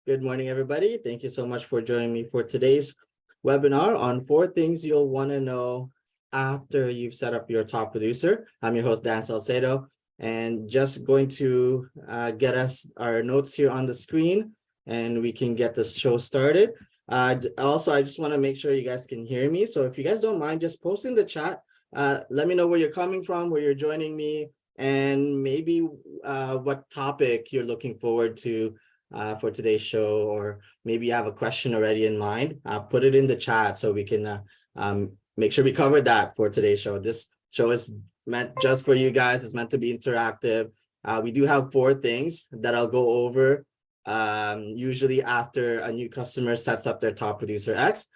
Good morning, everybody. Thank you so much for joining me for today's webinar on 4 things you'll want to know after you've set up your top producer. I'm your host, Dan Salcedo, and just going to get us our notes here on the screen, and we can get this show started. Also, I just want to make sure you guys can hear me. So if you guys don't mind, just post in the chat. Let me know where you're coming from, where you're joining me, and maybe what topic you're looking forward to for today's show, or maybe you have a question already in mind. Put it in the chat so we can make sure we cover that for today's show. This show is meant just for you guys. It's meant to be interactive. We do have 4 things that I'll go over usually after a new customer sets up their top producer X.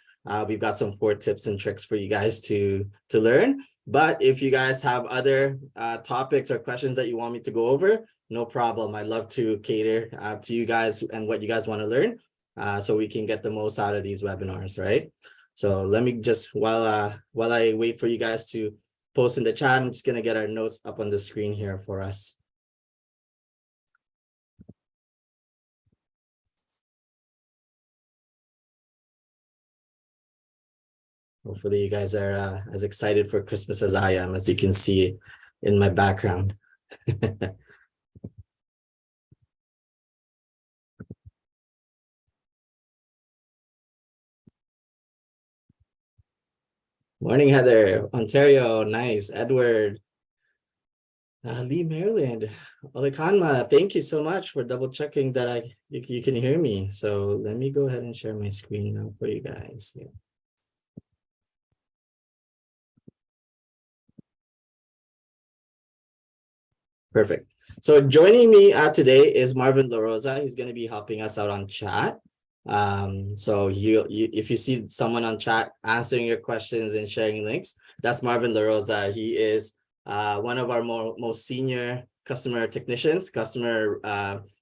We've got some 4 tips and tricks for you guys to learn. But if you guys have other topics or questions that you want me to go over, no problem. I'd love to cater to you guys and what you guys want to learn, so we can get the most out of these webinars, right? So let me just, while I wait for you guys to post in the chat, I'm just going to get our notes up on the screen here for us. Hopefully you guys are as excited for Christmas as I am, as you can see in my background. Morning, Heather. Ontario, nice. Edward. Lee, Maryland. Olekanma, thank you so much for double checking that you can hear me. So let me go ahead and share my screen now for you guys. Yeah. Perfect. So joining me today is Marvin LaRosa. He's going to be helping us out on chat. So if you see someone on chat answering your questions and sharing links, that's Marvin LaRosa. He is one of our most senior customer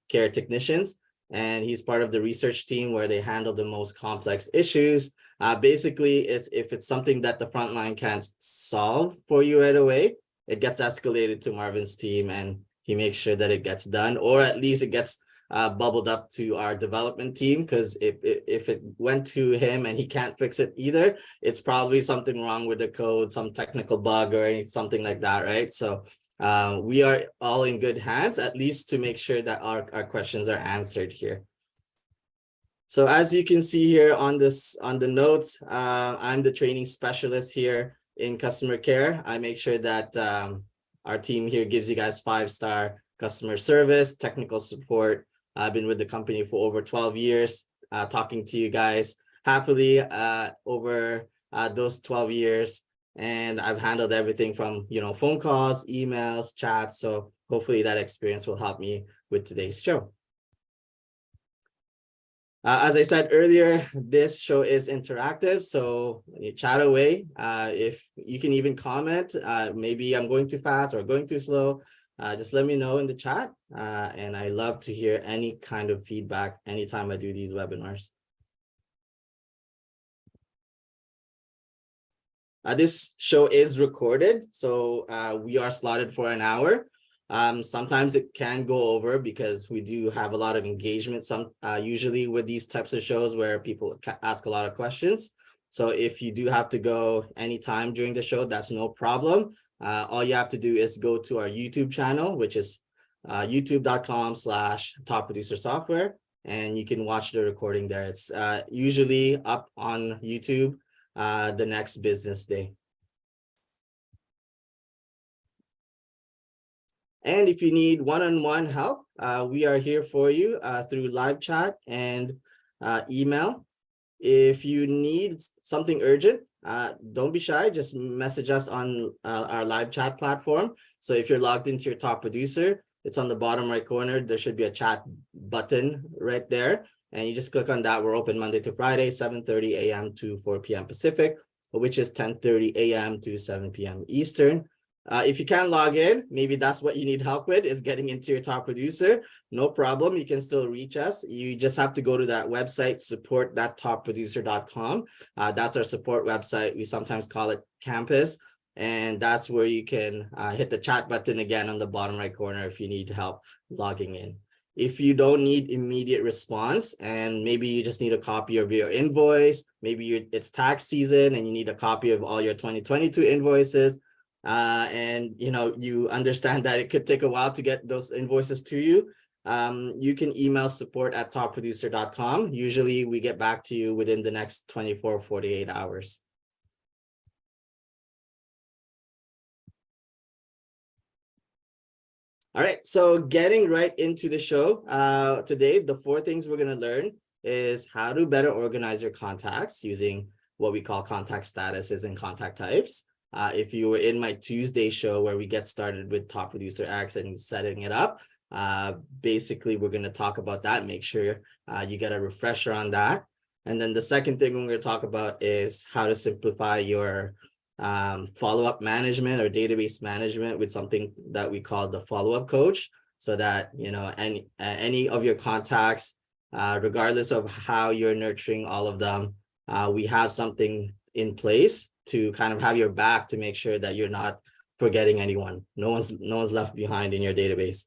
care technicians, and he's part of the research team where they handle the most complex issues. Basically, if it's something that the frontline can't solve for you right away, it gets escalated to Marvin's team, and he makes sure that it gets done, or at least it gets bubbled up to our development team, because if it went to him and he can't fix it either, it's probably something wrong with the code, some technical bug or something like that, right? So we are all in good hands, at least to make sure that our questions are answered here. So as you can see here on the notes, I'm the training specialist here in customer care. I make sure that our team here gives you guys 5-star customer service, technical support. I've been with the company for over 12 years, talking to you guys happily over those 12 years. And I've handled everything from, phone calls, emails, chats. So hopefully that experience will help me with today's show. As I said earlier, this show is interactive, so you chat away. If you can even comment, maybe I'm going too fast or going too slow, just let me know in the chat. And I love to hear any kind of feedback anytime I do these webinars. This show is recorded, so we are slotted for an hour. Sometimes it can go over because we do have a lot of engagement, usually with these types of shows where people ask a lot of questions. So if you do have to go anytime during the show, that's no problem. All you have to do is go to our YouTube channel, which is youtube.com/topproducersoftware, and you can watch the recording there. It's usually up on YouTube the next business day. And if you need one-on-one help, we are here for you through live chat and email. If you need something urgent, don't be shy. Just message us on our live chat platform. So if you're logged into your top producer, it's on the bottom right corner. There should be a chat button right there. And you just click on that. We're open Monday to Friday, 7:30 a.m. to 4 p.m. Pacific, which is 10:30 a.m. to 7 p.m. Eastern. If you can't log in, maybe that's what you need help with, is getting into your top producer. No problem. You can still reach us. You just have to go to that website, support.topproducer.com. That's our support website. We sometimes call it Campus. And that's where you can hit the chat button again on the bottom right corner if you need help logging in. If you don't need immediate response and maybe you just need a copy of your invoice, maybe it's tax season and you need a copy of all your 2022 invoices, and you understand that it could take a while to get those invoices to you, you can email support@topproducer.com. Usually we get back to you within the next 24, 48 hours. All right, so getting right into the show, today, the 4 things we're going to learn is how to better organize your contacts using what we call contact statuses and contact types. If you were in my Tuesday show where we get started with Top Producer X and setting it up, basically we're going to talk about that. Make sure you get a refresher on that. And then the second thing we're going to talk about is how to simplify your follow-up management or database management with something that we call the follow-up coach, so that any of your contacts, regardless of how you're nurturing all of them, we have something in place to kind of have your back to make sure that you're not forgetting anyone. No one's left behind in your database.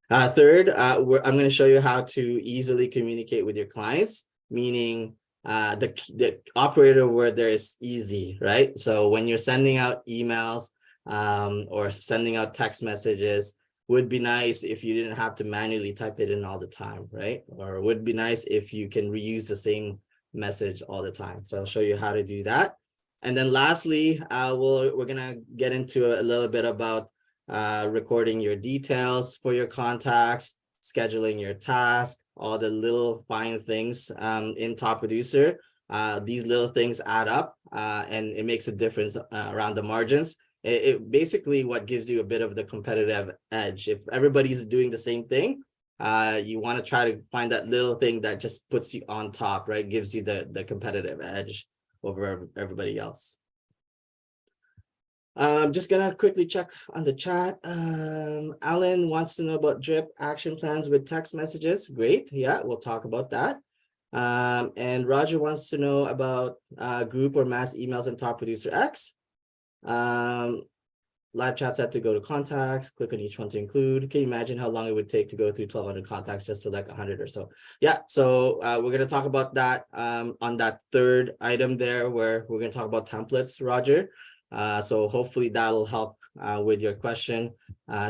Third, I'm going to show you how to easily communicate with your clients, meaning the operator word there is easy, right? So when you're sending out emails or sending out text messages, would be nice if you didn't have to manually type it in all the time, right? Or would be nice if you can reuse the same message all the time. So I'll show you how to do that. And then lastly, we're gonna get into a little bit about recording your details for your contacts, scheduling your task, all the little fine things in Top Producer. These little things add up and it makes a difference around the margins. It basically what gives you a bit of the competitive edge. If everybody's doing the same thing, you want to try to find that little thing that just puts you on top, right? Gives you the competitive edge over everybody else. I'm just gonna quickly check on the chat. Alan wants to know about drip action plans with text messages. Great, yeah, we'll talk about that. And Roger wants to know about group or mass emails in Top Producer X. Live chat set to go to contacts, click on each one to include. Can you imagine how long it would take to go through 1,200 contacts, just select 100 or so? Yeah, so we're gonna talk about that on that third item there, where we're gonna talk about templates, Roger. So hopefully that'll help with your question.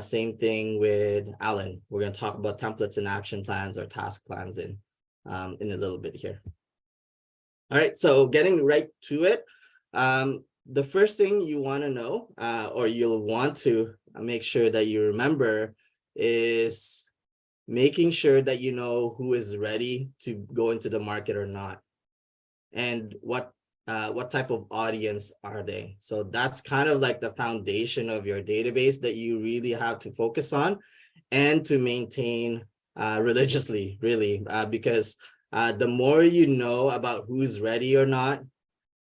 Same thing with Alan. We're going to talk about templates and action plans or task plans in a little bit here. All right, so getting right to it. The first thing you want to know, or you'll want to make sure that you remember, is making sure that you know who is ready to go into the market or not, and what type of audience are they. So that's kind of like the foundation of your database that you really have to focus on and to maintain religiously, really, because the more you know about who's ready or not,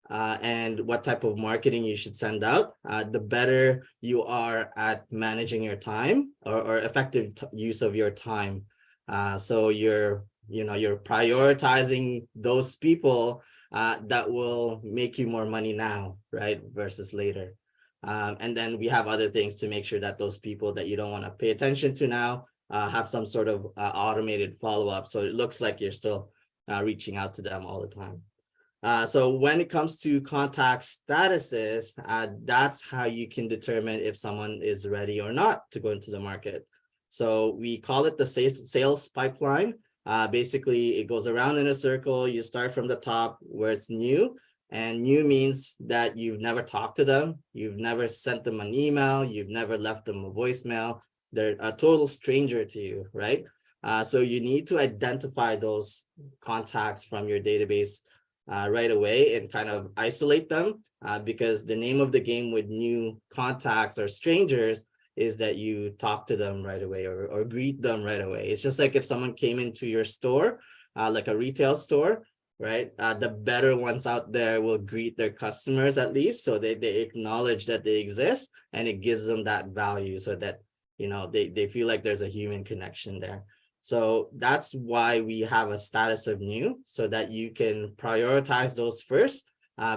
and what type of marketing you should send out, the better you are at managing your time or effective use of your time. So you're prioritizing those people that will make you more money now, right, versus later. And then we have other things to make sure that those people that you don't want to pay attention to now have some sort of automated follow-up, so it looks like you're still reaching out to them all the time. So when it comes to contact statuses, that's how you can determine if someone is ready or not to go into the market. So we call it the sales pipeline. Basically, it goes around in a circle. You start from the top where it's new, and new means that you've never talked to them, you've never sent them an email, you've never left them a voicemail. They're a total stranger to you, right? So you need to identify those contacts from your database right away and kind of isolate them, because the name of the game with new contacts or strangers is that you talk to them right away or greet them right away. It's just like if someone came into your store, like a retail store, right? The better ones out there will greet their customers at least, so they acknowledge that they exist, and it gives them that value so that, they feel like there's a human connection there. So that's why we have a status of new, so that you can prioritize those first,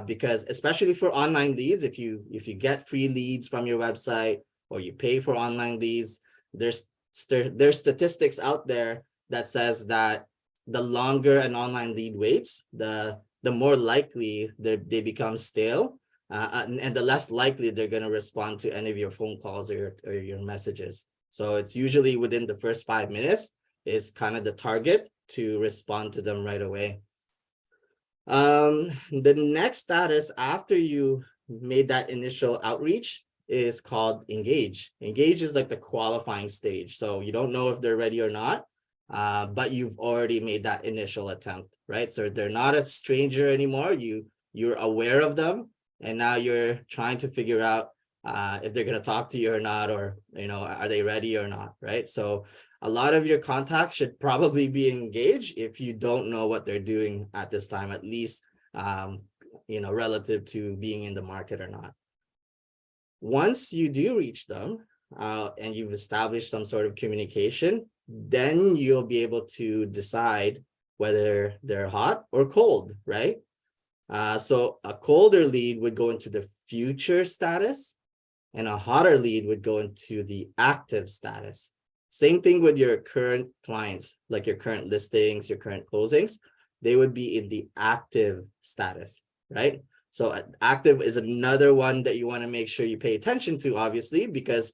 because especially for online leads, if you get free leads from your website or you pay for online leads, there's statistics out there that says that the longer an online lead waits, the more likely they become stale, and the less likely they're going to respond to any of your phone calls or your messages. So it's usually within the first 5 minutes is kind of the target to respond to them right away. The next status after you made that initial outreach is called engage. Engage is like the qualifying stage. So you don't know if they're ready or not, but you've already made that initial attempt, right? So they're not a stranger anymore. You're aware of them, and now you're trying to figure out if they're going to talk to you or not, or, you know, are they ready or not, right? So a lot of your contacts should probably be engaged if you don't know what they're doing at this time, at least, you know, relative to being in the market or not. Once you do reach them and you've established some sort of communication, then you'll be able to decide whether they're hot or cold, right? So a colder lead would go into the future status, and a hotter lead would go into the active status. Same thing with your current clients, like your current listings, your current closings, they would be in the active status, right? So active is another one that you want to make sure you pay attention to, obviously, because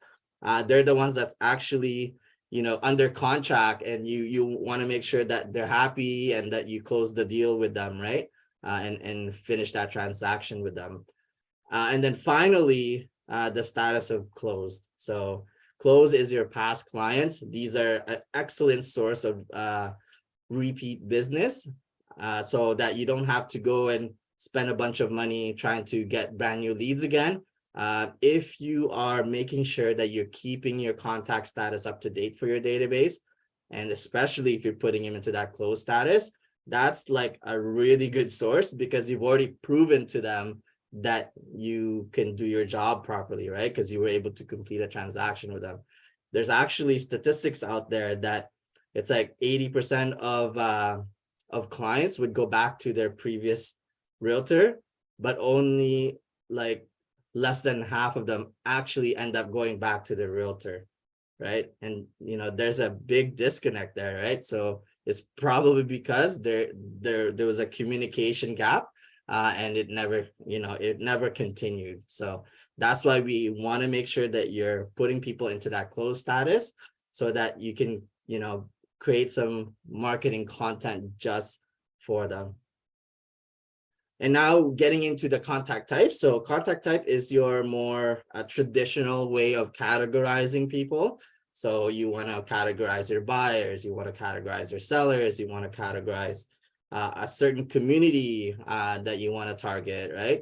they're the ones that's actually, you know, under contract, and you want to make sure that they're happy and that you close the deal with them, right? And finish that transaction with them. And then finally, the status of closed. So close is your past clients. These are an excellent source of repeat business, so that you don't have to go and spend a bunch of money trying to get brand new leads again. If you are making sure that you're keeping your contact status up to date for your database, and especially if you're putting them into that closed status, that's like a really good source, because you've already proven to them that you can do your job properly, right? Because you were able to complete a transaction with them. There's actually statistics out there that it's like 80% of clients would go back to their previous realtor, but only like less than half of them actually end up going back to the realtor, right? And, you know, there's a big disconnect there, right? So it's probably because there was a communication gap, and it never continued. So that's why we want to make sure that you're putting people into that closed status, so that you can, you know, create some marketing content just for them. And now getting into the contact type. So contact type is your more traditional way of categorizing people. So you want to categorize your buyers, you want to categorize your sellers, you want to categorize a certain community that you want to target, right?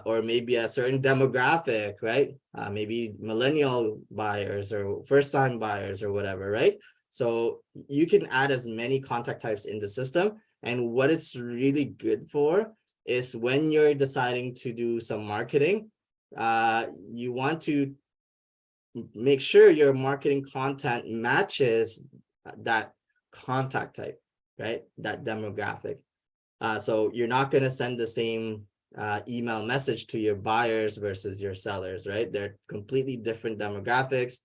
Or maybe a certain demographic, right? Maybe millennial buyers or first-time buyers or whatever, right? So you can add as many contact types in the system. And what it's really good for is when you're deciding to do some marketing, you want to make sure your marketing content matches that contact type, right? That demographic. So you're not going to send the same email message to your buyers versus your sellers, right? They're completely different demographics,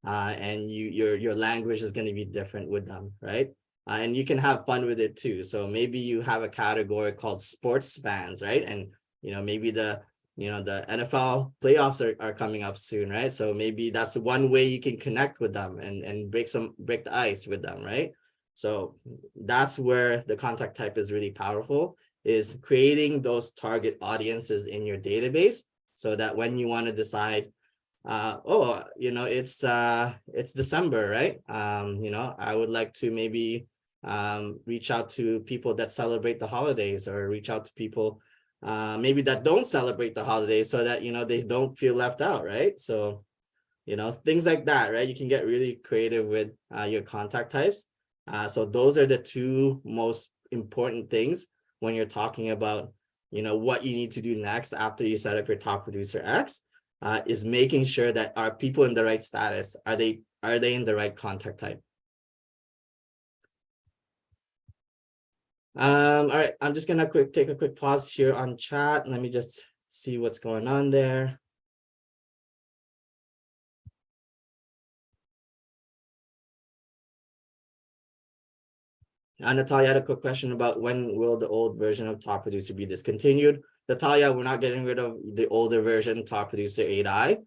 and your language is going to be different with them, right? And you can have fun with it too. So maybe you have a category called sports fans, right? And, you know, maybe the NFL playoffs are coming up soon, right? So maybe that's one way you can connect with them and break the ice with them, right? So that's where the contact type is really powerful, is creating those target audiences in your database, so that when you want to decide, oh, you know, it's December, right? You know, I would like to maybe reach out to people that celebrate the holidays, or reach out to people maybe that don't celebrate the holidays, so that, you know, they don't feel left out, right? So, you know, things like that, right? You can get really creative with your contact types. So those are the two most important things when you're talking about, you know, what you need to do next after you set up your top producer X, is making sure that are people in the right status? Are they in the right contact type? All right, I'm just gonna take a quick pause here on chat. Let me just see what's going on there. Natalia had a quick question about when will the old version of Top Producer be discontinued. Natalia, we're not getting rid of the older version, Top Producer 8i.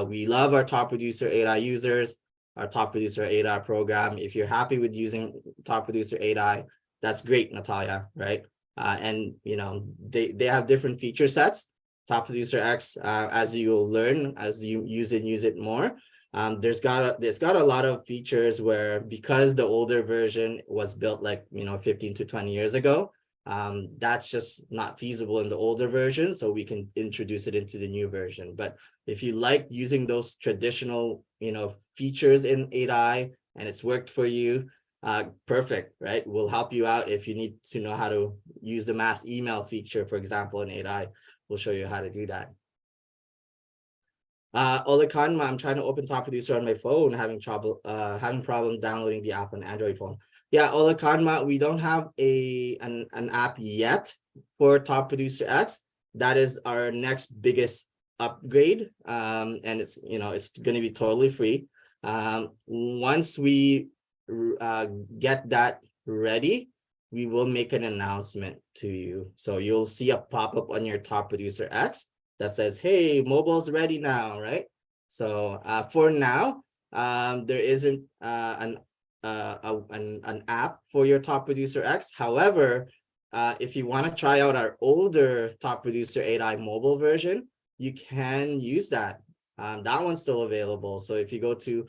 We love our Top Producer 8i users, our Top Producer 8i program. If you're happy with using Top Producer 8i, that's great, Natalia, right? And you know, they have different feature sets. Top Producer X, as you'll learn as you use it more, there's got a lot of features where, because the older version was built like 15 to 20 years ago, that's just not feasible in the older version, so we can introduce it into the new version. But if you like using those traditional features in 8i and it's worked for you, perfect, right? We'll help you out. If you need to know how to use the mass email feature, for example, in 8i, we'll show you how to do that. Olakan, I'm trying to open Top Producer on my phone, having problem downloading the app on Android phone. Yeah, Olakanma, we don't have an app yet for Top Producer X. That is our next biggest upgrade, and it's going to be totally free. Once we get that ready, we will make an announcement to you. So you'll see a pop-up on your Top Producer X that says, hey, mobile's ready now, right? So for now, there isn't an app for your Top Producer X. However, if you want to try out our older Top Producer 8i mobile version, you can use that. That one's still available. So if you go to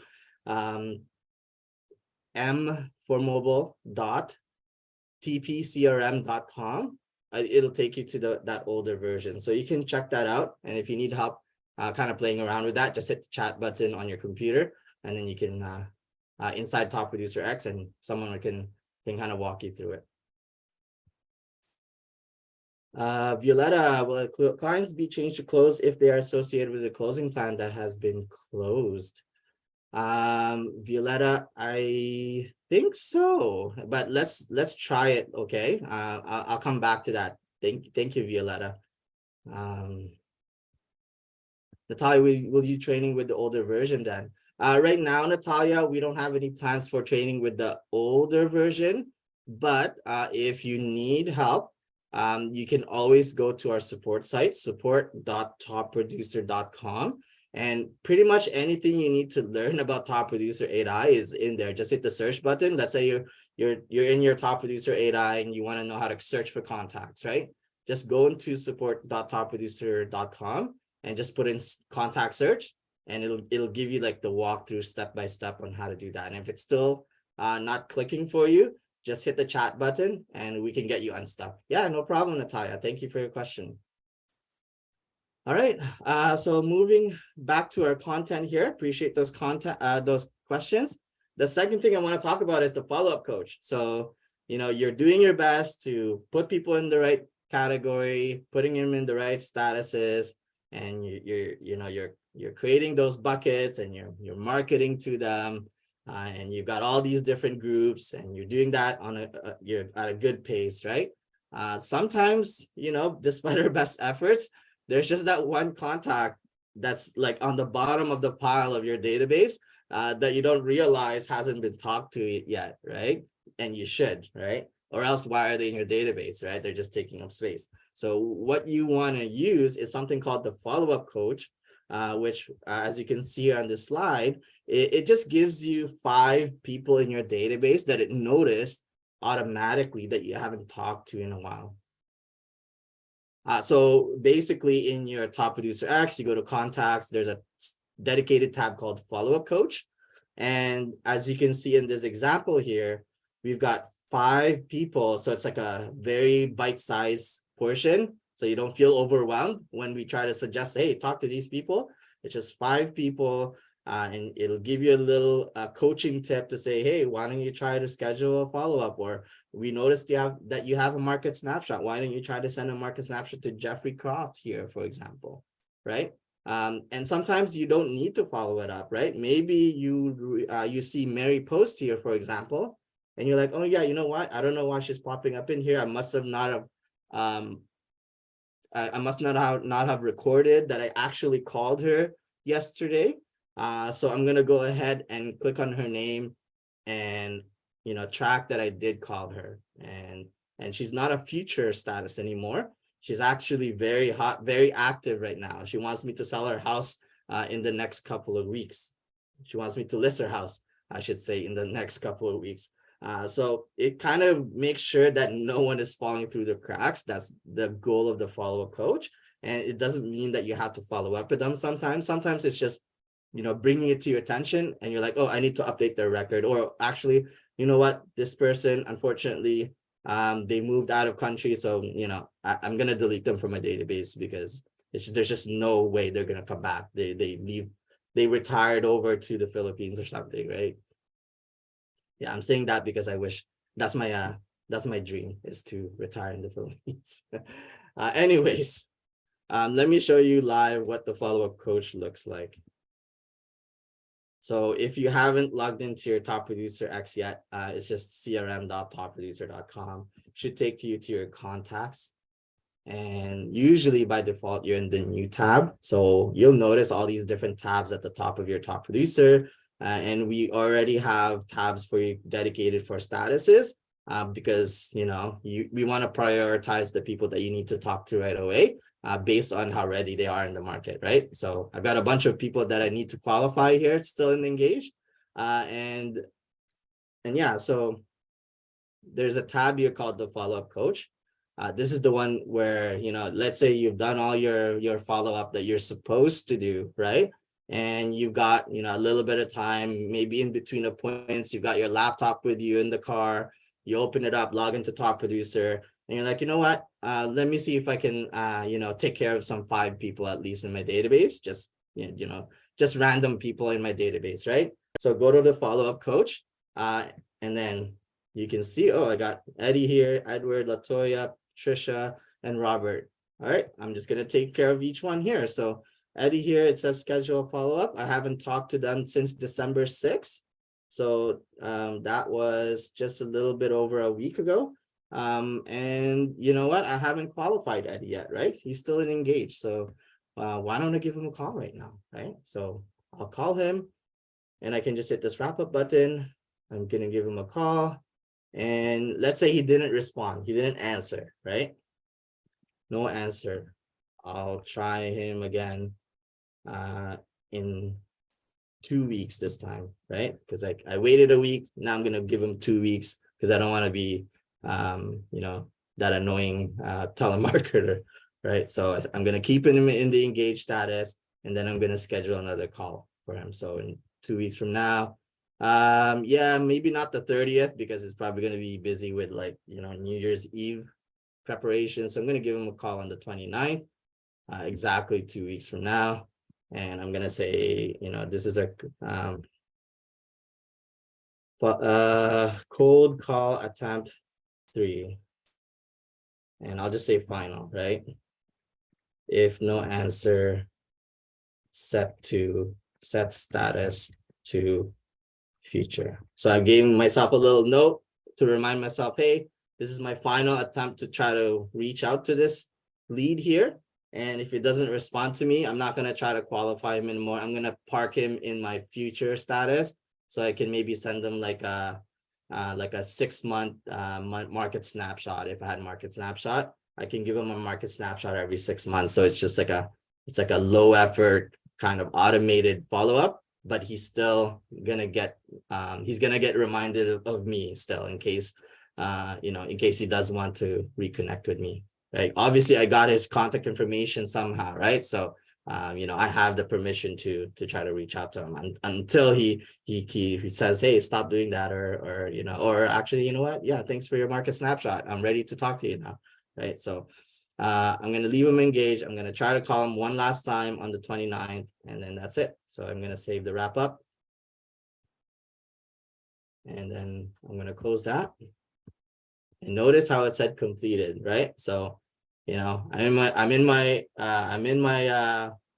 m4mobile.tpcrm.com, it'll take you to that older version. So you can check that out. And if you need help kind of playing around with that, just hit the chat button on your computer, and then you can inside Top Producer X, and someone can kind of walk you through it. Violetta, will clients be changed to close if they are associated with a closing plan that has been closed? Violetta, I think so, but let's try it. Okay, I'll come back to that. Thank you, Violetta. Natalia, will you training with the older version then? Right now, Natalia, we don't have any plans for training with the older version, but if you need help, you can always go to our support site, support.topproducer.com. And pretty much anything you need to learn about Top Producer 8i is in there. Just hit the search button. Let's say you're in your Top Producer 8i and you want to know how to search for contacts, right? Just go into support.topproducer.com and just put in contact search, and it'll give you like the walkthrough step by step on how to do that. And if it's still not clicking for you, just hit the chat button and we can get you unstuck. Yeah, no problem, Natalia. Thank you for your question. All right, so moving back to our content here. Appreciate those questions. The second thing I want to talk about is the follow-up coach. So, you're doing your best to put people in the right category, putting them in the right statuses, and you're creating those buckets, and you're marketing to them, and you've got all these different groups, and you're doing that on you're at a good pace, right? Sometimes, despite our best efforts, there's just that one contact that's like on the bottom of the pile of your database that you don't realize hasn't been talked to yet, right? And you should, right? Or else why are they in your database, right? They're just taking up space. So what you want to use is something called the follow-up coach, which as you can see on this slide, it just gives you 5 people in your database that it noticed automatically that you haven't talked to in a while. So basically in your Top Producer X, you go to contacts, there's a dedicated tab called follow-up coach. And as you can see in this example here, we've got 5 people. So it's like a very bite-sized portion. So you don't feel overwhelmed when we try to suggest, hey, talk to these people. It's just 5 people. And it'll give you a little coaching tip to say, hey, why don't you try to schedule a follow-up? Or we noticed that you have a market snapshot. Why don't you try to send a market snapshot to Jeffrey Croft here, for example, right? And sometimes you don't need to follow it up, right? Maybe you see Mary post here, for example, and you're like, oh yeah, you know what? I don't know why she's popping up in here. I must not have recorded that I actually called her yesterday. So I'm going to go ahead and click on her name and track that I did call her, and she's not a future status anymore. She's actually very hot, very active right now. She wants me to sell her house in the next couple of weeks. She wants me to list her house, I should say, in the next couple of weeks. So it kind of makes sure that no one is falling through the cracks. That's the goal of the follow-up coach. And it doesn't mean that you have to follow up with them sometimes. Sometimes it's just, bringing it to your attention and you're like, oh, I need to update their record. Or actually, you know what, this person, unfortunately, they moved out of country. So, I'm going to delete them from my database because there's just no way they're going to come back. They retired over to the Philippines or something, right? Yeah, I'm saying that because I wish that's my dream, is to retire in the Philippines. Anyways, let me show you live what the follow-up coach looks like. So if you haven't logged into your Top Producer X yet, it's just crm.topproducer.com. Should take you to your contacts. And usually by default, you're in the new tab. So you'll notice all these different tabs at the top of your top producer. And we already have tabs for you dedicated for statuses because, we want to prioritize the people that you need to talk to right away based on how ready they are in the market, right? So I've got a bunch of people that I need to qualify here still in Engage. And yeah, so there's a tab here called the follow-up coach. This is the one where, let's say you've done all your follow-up that you're supposed to do, right? And you've got, a little bit of time, maybe in between appointments, you've got your laptop with you in the car, you open it up, log into Top Producer, and you're like, you know what, let me see if I can, take care of some 5 people at least in my database, just, just random people in my database, right? So go to the follow-up coach, and then you can see, oh, I got Eddie here, Edward, Latoya, Trisha, and Robert. All right, I'm just going to take care of each one here. So Eddie here, it says schedule a follow-up. I haven't talked to them since December 6th. So that was just a little bit over a week ago. And you know what? I haven't qualified Eddie yet, right? He's still in Engage. So why don't I give him a call right now, right? So I'll call him and I can just hit this wrap up button. I'm going to give him a call. And let's say he didn't respond. He didn't answer, right? No answer. I'll try him again in 2 weeks this time, right? Because I waited a week. Now I'm going to give him 2 weeks because I don't want to be, that annoying telemarketer, right? So I'm going to keep him in the engaged status, and then I'm going to schedule another call for him. So in 2 weeks from now, yeah, maybe not the 30th because it's probably going to be busy with New Year's Eve preparation. So I'm going to give him a call on the 29th, exactly 2 weeks from now. And I'm going to say, this is a cold call attempt 3. And I'll just say final, right? If no answer, set status to future. So I gave myself a little note to remind myself, hey, this is my final attempt to try to reach out to this lead here. And if it doesn't respond to me, I'm not going to try to qualify him anymore. I'm going to park him in my future status. So I can maybe send them like a 6-month market snapshot. If I had market snapshot, I can give him a market snapshot every 6 months. So it's just like a low effort kind of automated follow-up, but he's still gonna get reminded of me still in case in case he does want to reconnect with me, right? Obviously I got his contact information somehow, right? So I have the permission to try to reach out to him until he says, hey, stop doing that, or actually, you know what, yeah, thanks for your market snapshot, I'm ready to talk to you now, right? So I'm going to leave him engaged. I'm going to try to call him one last time on the 29th, and then that's it. So I'm going to save the wrap up, and then I'm going to close that. And notice how it said completed, right? So, I'm in my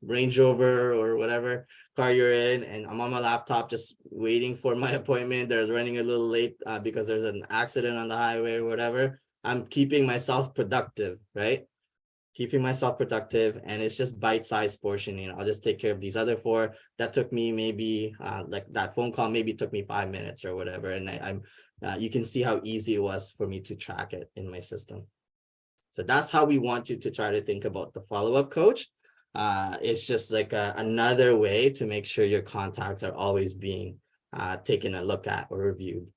Range Rover or whatever car you're in, and I'm on my laptop just waiting for my appointment. They're running a little late because there's an accident on the highway or whatever. I'm keeping myself productive, right? keeping myself productive, and it's just bite-sized portioning. I'll just take care of these other 4. That took me maybe like that phone call maybe took me 5 minutes or whatever. And I'm you can see how easy it was for me to track it in my system. So that's how we want you to try to think about the follow-up coach. It's just like another way to make sure your contacts are always being taken a look at or reviewed.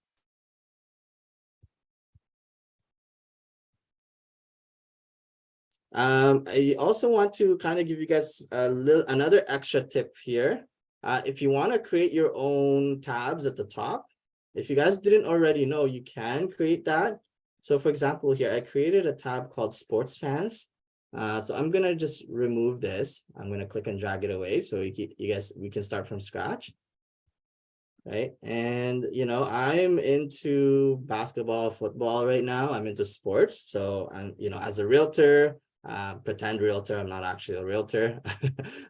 I also want to kind of give you guys another extra tip here. If you want to create your own tabs at the top, if you guys didn't already know, you can create that. So for example, here, I created a tab called Sports Fans. So I'm going to just remove this. I'm going to click and drag it away. So we can start from scratch. Right. And, I'm into basketball, football right now. I'm into sports. So I'm, as a realtor, pretend realtor, I'm not actually a realtor,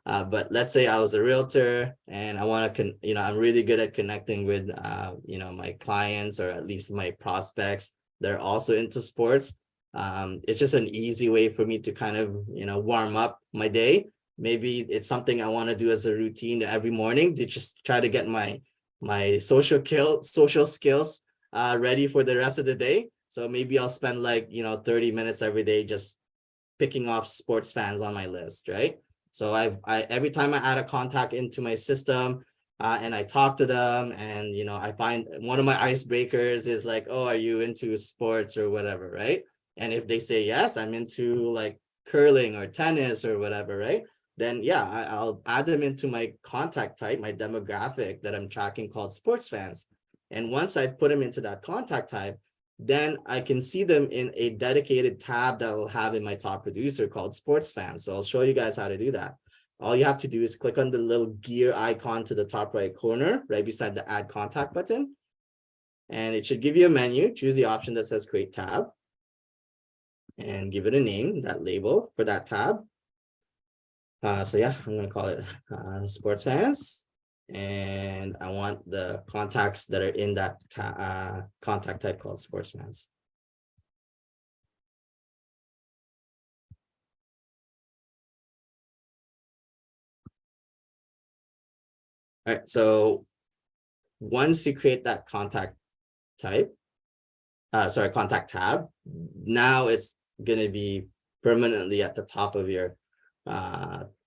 but let's say I was a realtor and I want to, I'm really good at connecting with, my clients, or at least my prospects. They're also into sports. It's just an easy way for me to kind of, warm up my day. Maybe it's something I want to do as a routine every morning to just try to get my social skills ready for the rest of the day. So maybe I'll spend 30 minutes every day just picking off sports fans on my list, right? So every time I add a contact into my system, and I talk to them, and I find one of my icebreakers is like, oh, are you into sports or whatever, right? And if they say yes, I'm into like curling or tennis or whatever, right? Then yeah, I'll add them into my contact type, my demographic that I'm tracking called sports fans. And once I put them into that contact type, then I can see them in a dedicated tab that I'll have in my top producer called sports fans. So I'll show you guys how to do that. All you have to do is click on the little gear icon to the top right corner, right beside the add contact button. And it should give you a menu. Choose the option that says create tab and give it a name, that label for that tab. So yeah, I'm going to call it sports fans. And I want the contacts that are in that contact type called sports fans. All right, so once you create that contact type, contact tab, now it's going to be permanently at the top of your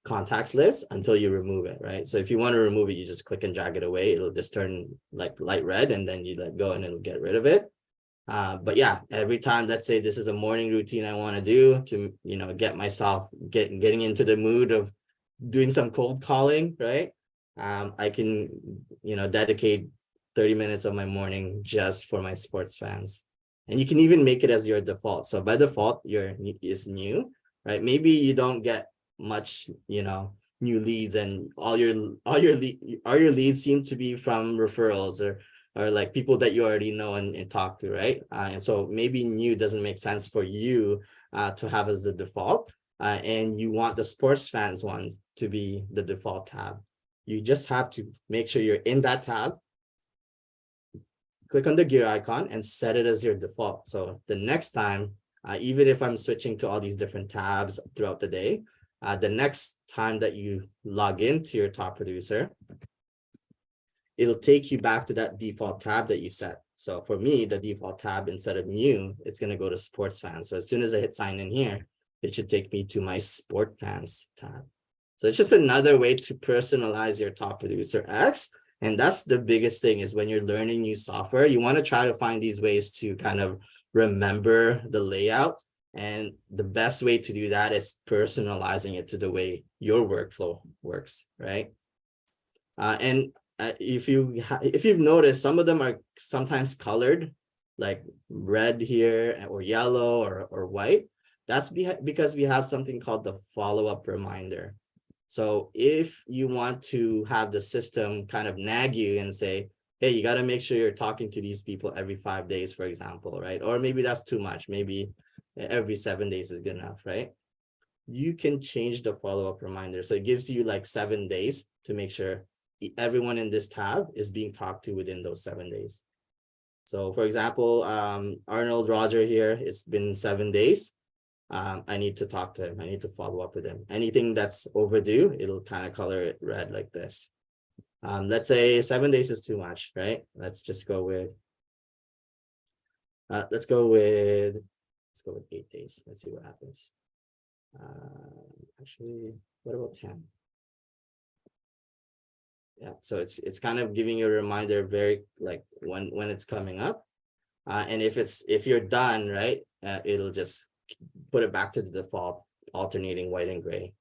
contacts list until you remove it, right? So if you want to remove it, you just click and drag it away. It'll just turn like light red, and then you let go and it'll get rid of it. But yeah, every time, let's say this is a morning routine I want to do to, get myself getting into the mood of doing some cold calling, right? I can, dedicate 30 minutes of my morning just for my sports fans. And you can even make it as your default. So by default, is new, right? Maybe you don't get much, new leads, and all your leads seem to be from referrals or like people that you already know and talk to, right? And so maybe new doesn't make sense for you to have as the default, and you want the sports fans ones to be the default tab. You just have to make sure you're in that tab, click on the gear icon and set it as your default. So the next time, even if I'm switching to all these different tabs throughout the day, the next time that you log into your top producer, it'll take you back to that default tab that you set. So for me, the default tab, instead of new, it's going to go to sports fans. So as soon as I hit sign in here, it should take me to my sport fans tab. So it's just another way to personalize your top producer X. And that's the biggest thing, is when you're learning new software, you want to try to find these ways to kind of remember the layout. And the best way to do that is personalizing it to the way your workflow works, right? If you've noticed, some of them are sometimes colored, like red here or yellow or white. That's because we have something called the follow-up reminder. So if you want to have the system kind of nag you and say, hey, you got to make sure you're talking to these people every 5 days, for example, right? Or maybe that's too much. Maybe every 7 days is good enough, right? You can change the follow-up reminder. So it gives you like 7 days to make sure everyone in this tab is being talked to within those 7 days. So for example, Arnold Roger here, it's been 7 days. I need to talk to him. I need to follow up with him. Anything that's overdue, it'll kind of color it red like this. Let's say 7 days is too much, right? Let's go with 8 days. Let's see what happens. Actually, what about 10? Yeah, so it's kind of giving you a reminder very like when it's coming up. And if you're done, right, it'll just put it back to the default, alternating white and gray.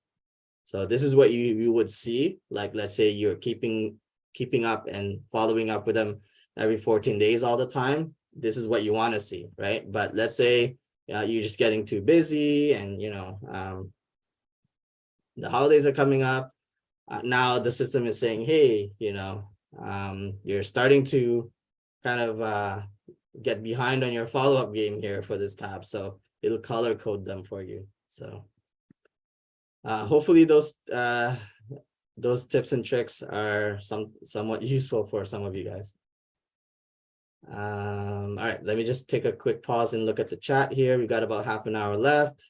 So this is what you would see. Like, let's say you're keeping up and following up with them every 14 days all the time. This is what you want to see, right? But let's say you're just getting too busy and, the holidays are coming up. Now the system is saying, hey, you're starting to kind of get behind on your follow-up game here for this tab. So it'll color code them for you. So hopefully those tips and tricks are somewhat useful for some of you guys. All right, let me just take a quick pause and look at the chat here. We got about half an hour left.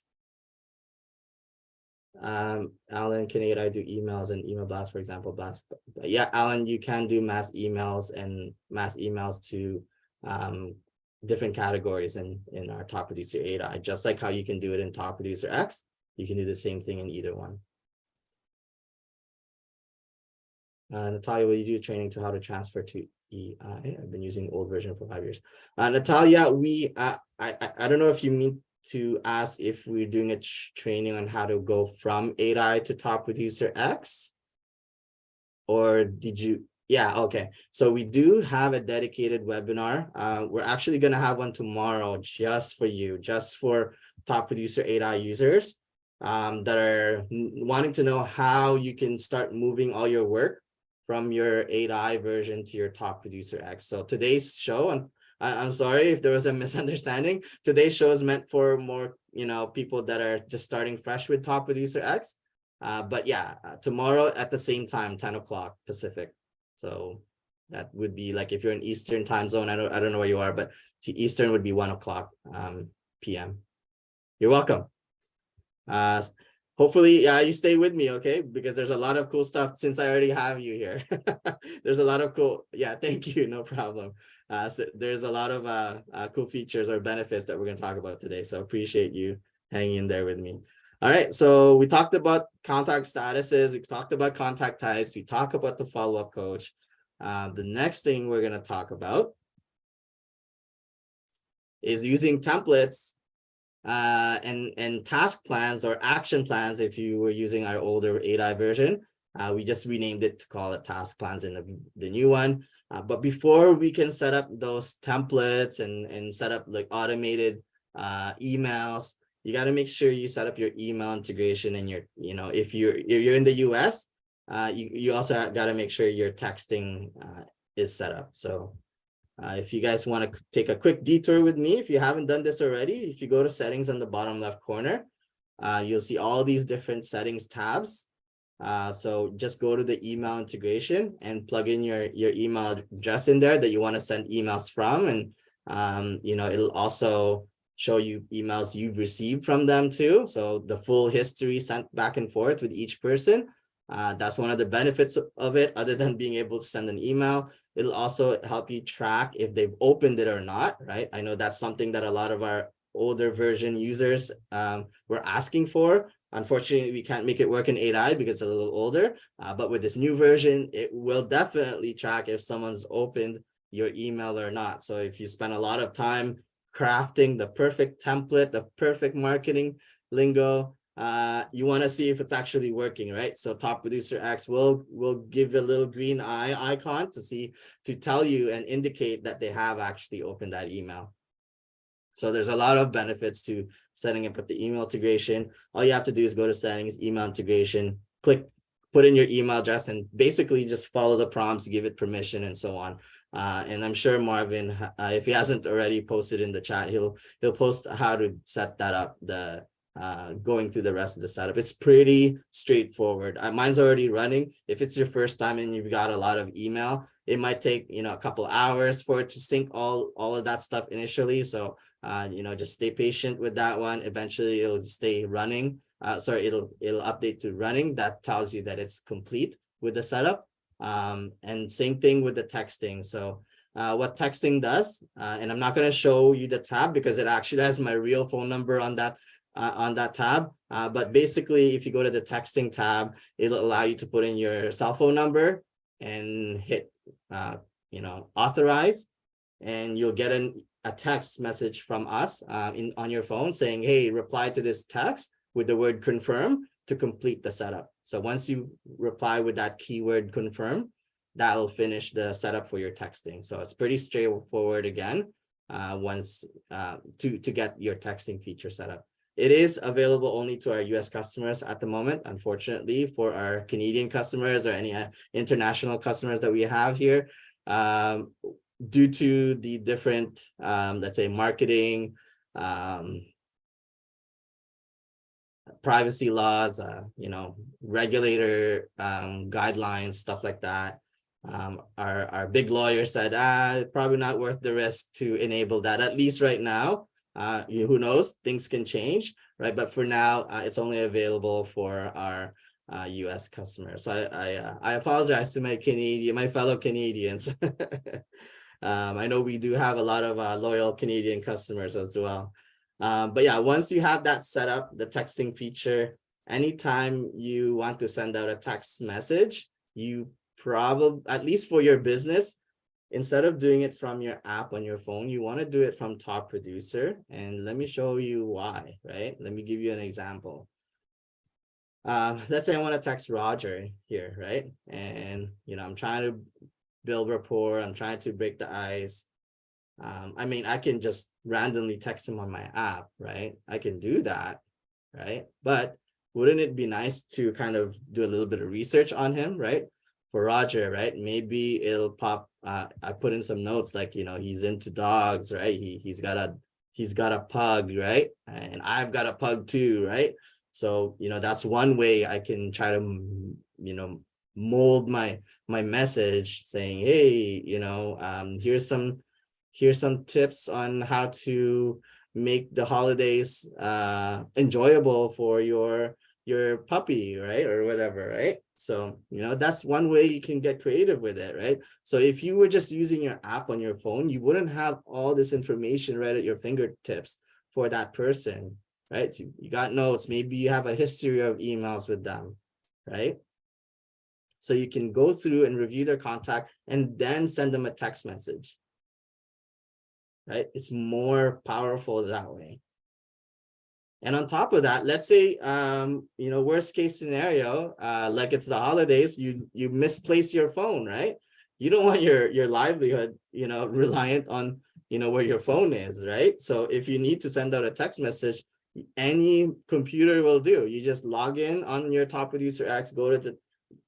Alan, can I do emails and email blasts, for example, blast? Yeah, Alan, you can do mass emails to different categories in our Top Producer AI, just like how you can do it in Top Producer X. You can do the same thing in either one. Natalia, will you do training to how to transfer to EI? I've been using old version for 5 years. Natalia, I don't know if you mean to ask if we're doing a training on how to go from 8i to Top Producer X, or did you? Yeah, okay. So we do have a dedicated webinar. We're actually going to have one tomorrow just for you, just for Top Producer 8i users that are wanting to know how you can start moving all your work from your 8i version to your Top Producer X. So today's show, I'm sorry if there was a misunderstanding. Today's show is meant for more, people that are just starting fresh with Top Producer X. But yeah, tomorrow at the same time, 10 o'clock Pacific. So that would be like, if you're in Eastern time zone, I don't know where you are, but to Eastern would be 1 o'clock PM. You're welcome. Hopefully you stay with me, okay? Because there's a lot of cool stuff since I already have you here. There's a lot of cool, thank you, no problem. So there's a lot of cool features or benefits that we're going to talk about today. So appreciate you hanging in there with me. All right, so we talked about contact statuses, we talked about contact types, we talked about the follow-up coach. The next thing we're going to talk about is using templates and task plans or action plans. If you were using our older 8i version, we just renamed it to call it task plans in the new one. But before we can set up those templates and set up like automated emails, you got to make sure you set up your email integration and your, if you're in the US, you also got to make sure your texting is set up. So if you guys want to take a quick detour with me, if you haven't done this already, if you go to settings on the bottom left corner, you'll see all these different settings tabs. So just go to the email integration and plug in your email address in there that you want to send emails from. And, it'll also show you emails you've received from them too. So the full history sent back and forth with each person. That's one of the benefits of it, other than being able to send an email. It'll also help you track if they've opened it or not, right? I know that's something that a lot of our older version users were asking for. Unfortunately, we can't make it work in 8i because it's a little older, but with this new version, it will definitely track if someone's opened your email or not. So if you spend a lot of time crafting the perfect template, the perfect marketing lingo, you want to see if it's actually working, right? So Top Producer X will give a little green eye icon to tell you and indicate that they have actually opened that email. So there's a lot of benefits to setting up with the email integration. All you have to do is go to settings, email integration, put in your email address, and basically just follow the prompts, give it permission, and so on. And I'm sure Marvin, if he hasn't already posted in the chat, he'll post how to set that up, the going through the rest of the setup. It's pretty straightforward. Mine's already running. If it's your first time and you've got a lot of email, it might take, a couple hours for it to sync all of that stuff initially. So, just stay patient with that one. Eventually it'll stay running. It'll update to running. That tells you that it's complete with the setup. And same thing with the texting. So what texting does, and I'm not going to show you the tab because it actually has my real phone number on that tab. But basically, if you go to the texting tab, it'll allow you to put in your cell phone number and hit, authorize, and you'll get a text message from us on your phone saying, hey, reply to this text with the word confirm to complete the setup. So once you reply with that keyword confirm, that'll finish the setup for your texting. So it's pretty straightforward again, once to get your texting feature set up. It is available only to our US customers at the moment. Unfortunately, for our Canadian customers or any international customers that we have here, due to the different, let's say, marketing, privacy laws, regulator guidelines, stuff like that. Our big lawyer said, probably not worth the risk to enable that, at least right now. Who knows, things can change, right? But for now, it's only available for our US customers. So I apologize to my fellow Canadians. I know we do have a lot of loyal Canadian customers as well. But yeah, once you have that set up, the texting feature, anytime you want to send out a text message, you probably, at least for your business, instead of doing it from your app on your phone, you want to do it from Top Producer. And let me show you why, right? Let me give you an example. Let's say I want to text Roger here, right? And, I'm trying to build rapport. I'm trying to break the ice. I can just randomly text him on my app, right? I can do that, right? But wouldn't it be nice to kind of do a little bit of research on him, right? For Roger, right? Maybe it'll pop. I put in some notes like, he's into dogs, right? He's got a pug, right? And I've got a pug too, right? So, that's one way I can try to, mold my message saying, hey, here's some tips on how to make the holidays enjoyable for your puppy, right? Or whatever, right? So, that's one way you can get creative with it, right? So if you were just using your app on your phone, you wouldn't have all this information right at your fingertips for that person, right? So you got notes, maybe you have a history of emails with them, right? So you can go through and review their contact and then send them a text message, right? It's more powerful that way. And on top of that, let's say, worst case scenario, like it's the holidays, you misplace your phone, right? You don't want your livelihood, reliant on, where your phone is, right? So if you need to send out a text message, any computer will do. You just log in on your Top Producer X, go to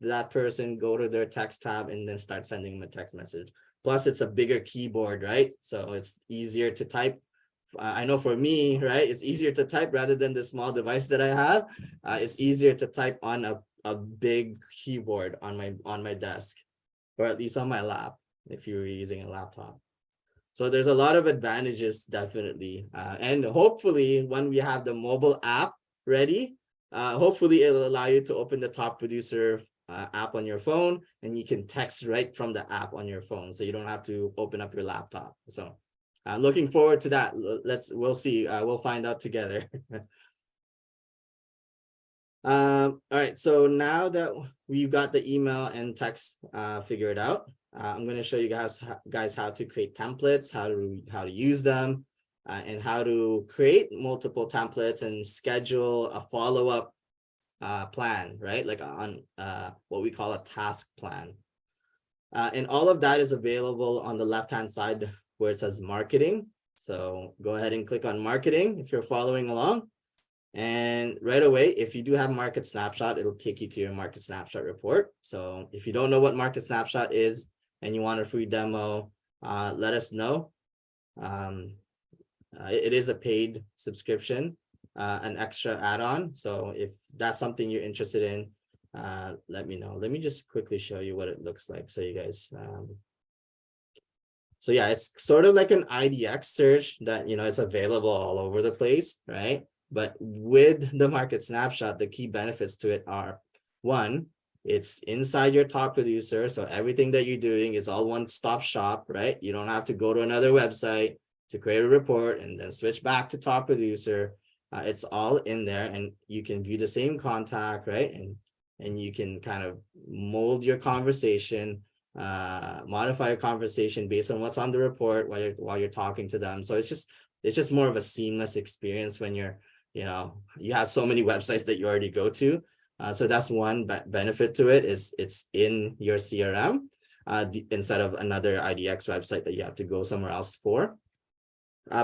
that person, go to their text tab, and then start sending them a text message. Plus, it's a bigger keyboard, right? So it's easier to type. I know for me, right, it's easier to type rather than the small device that I have. It's easier to type on a big keyboard on my desk, or at least on my lap if you're using a laptop. So there's a lot of advantages, definitely. And hopefully when we have the mobile app ready, hopefully it'll allow you to open the Top Producer app on your phone, and you can text right from the app on your phone. So you don't have to open up your laptop. So looking forward to that. We'll see. We'll find out together. All right. So now that we've got the email and text figured out, I'm going to show you guys how to create templates, how to use them, and how to create multiple templates and schedule a follow-up plan, right? Like on what we call a task plan. And all of that is available on the left-hand side where it says marketing. So go ahead and click on marketing if you're following along. And right away, if you do have market snapshot, it'll take you to your market snapshot report. So if you don't know what market snapshot is and you want a free demo, let us know. It is a paid subscription. an extra add-on. So if that's something you're interested in, let me know. Let me just quickly show you what it looks like so you guys so yeah, it's sort of like an IDX search that, you know, it's available all over the place, right? But with the market snapshot, the key benefits to it are, one, it's inside your top producer. So everything that you're doing is all one-stop shop, right? You don't have to go to another website to create a report and then switch back to top producer. It's all in there, and you can view the same contact, right? And you can kind of mold your conversation, modify your conversation based on what's on the report while you're talking to them. So it's just more of a seamless experience when you're, you know, you have so many websites that you already go to. So that's one benefit to it, is it's in your CRM instead of another IDX website that you have to go somewhere else for.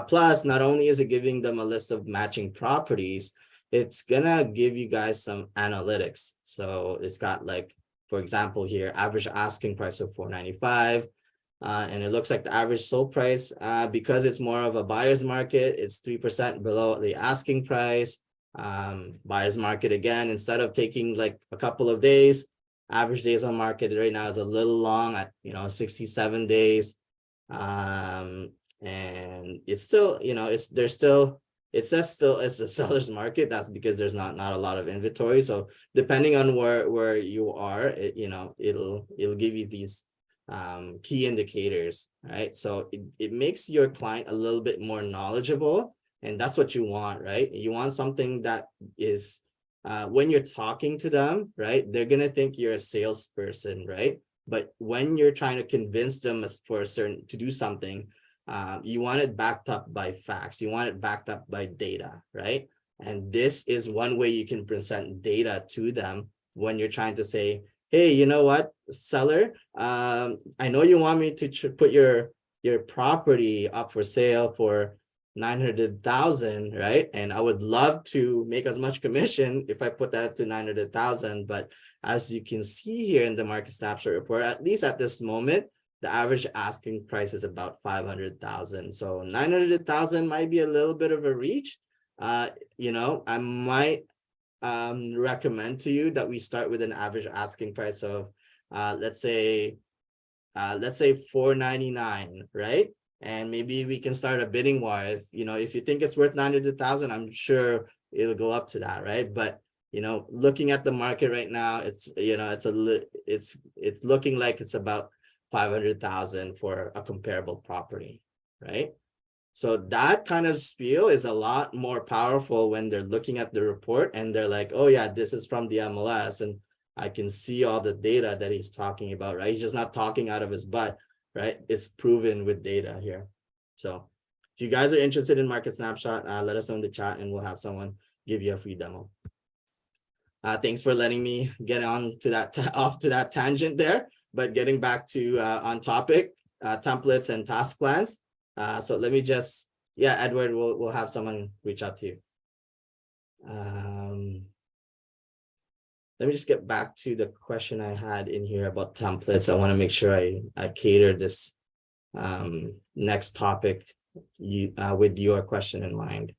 Plus, not only is it giving them a list of matching properties, it's gonna give you guys some analytics. So it's got, like, for example, here, average asking price of $495. And it looks like the average sold price, because it's more of a buyer's market, it's 3% below the asking price. Buyer's market, again, instead of taking like a couple of days, average days on market right now is a little long at, you know, 67 days. And it's still, you know, it says still it's a seller's market. That's because there's not a lot of inventory. So depending on where you are, you know, it'll give you these key indicators, right? So it makes your client a little bit more knowledgeable, and that's what you want, right? You want something that is, when you're talking to them, right, they're gonna think you're a salesperson, right? But when you're trying to convince them to do something, you want it backed up by facts. You want it backed up by data, right? And this is one way you can present data to them when you're trying to say, hey, you know what, seller, I know you want me to put your property up for sale for 900,000, right? And I would love to make as much commission if I put that up to 900,000. But as you can see here in the market snapshot report, at least at this moment, the average asking price is about 500,000. So 900,000 might be a little bit of a reach. You know, I might recommend to you that we start with an average asking price of let's say 499, right? And maybe we can start a bidding war. If you know, if you think it's worth 900,000, I'm sure it'll go up to that, right? But you know, looking at the market right now, it's, you know, it's looking like it's about 500,000 for a comparable property, right? So that kind of spiel is a lot more powerful when they're looking at the report and they're like, oh yeah, this is from the MLS and I can see all the data that he's talking about, right? He's just not talking out of his butt, right? It's proven with data here. So if you guys are interested in Market Snapshot, let us know in the chat and we'll have someone give you a free demo. Thanks for letting me get on to that off to that tangent there, but getting back to on topic, templates and task plans. So let me just, yeah, Edward, we'll have someone reach out to you. Let me just get back to the question I had in here about templates. I want to make sure I cater this next topic with your question in mind.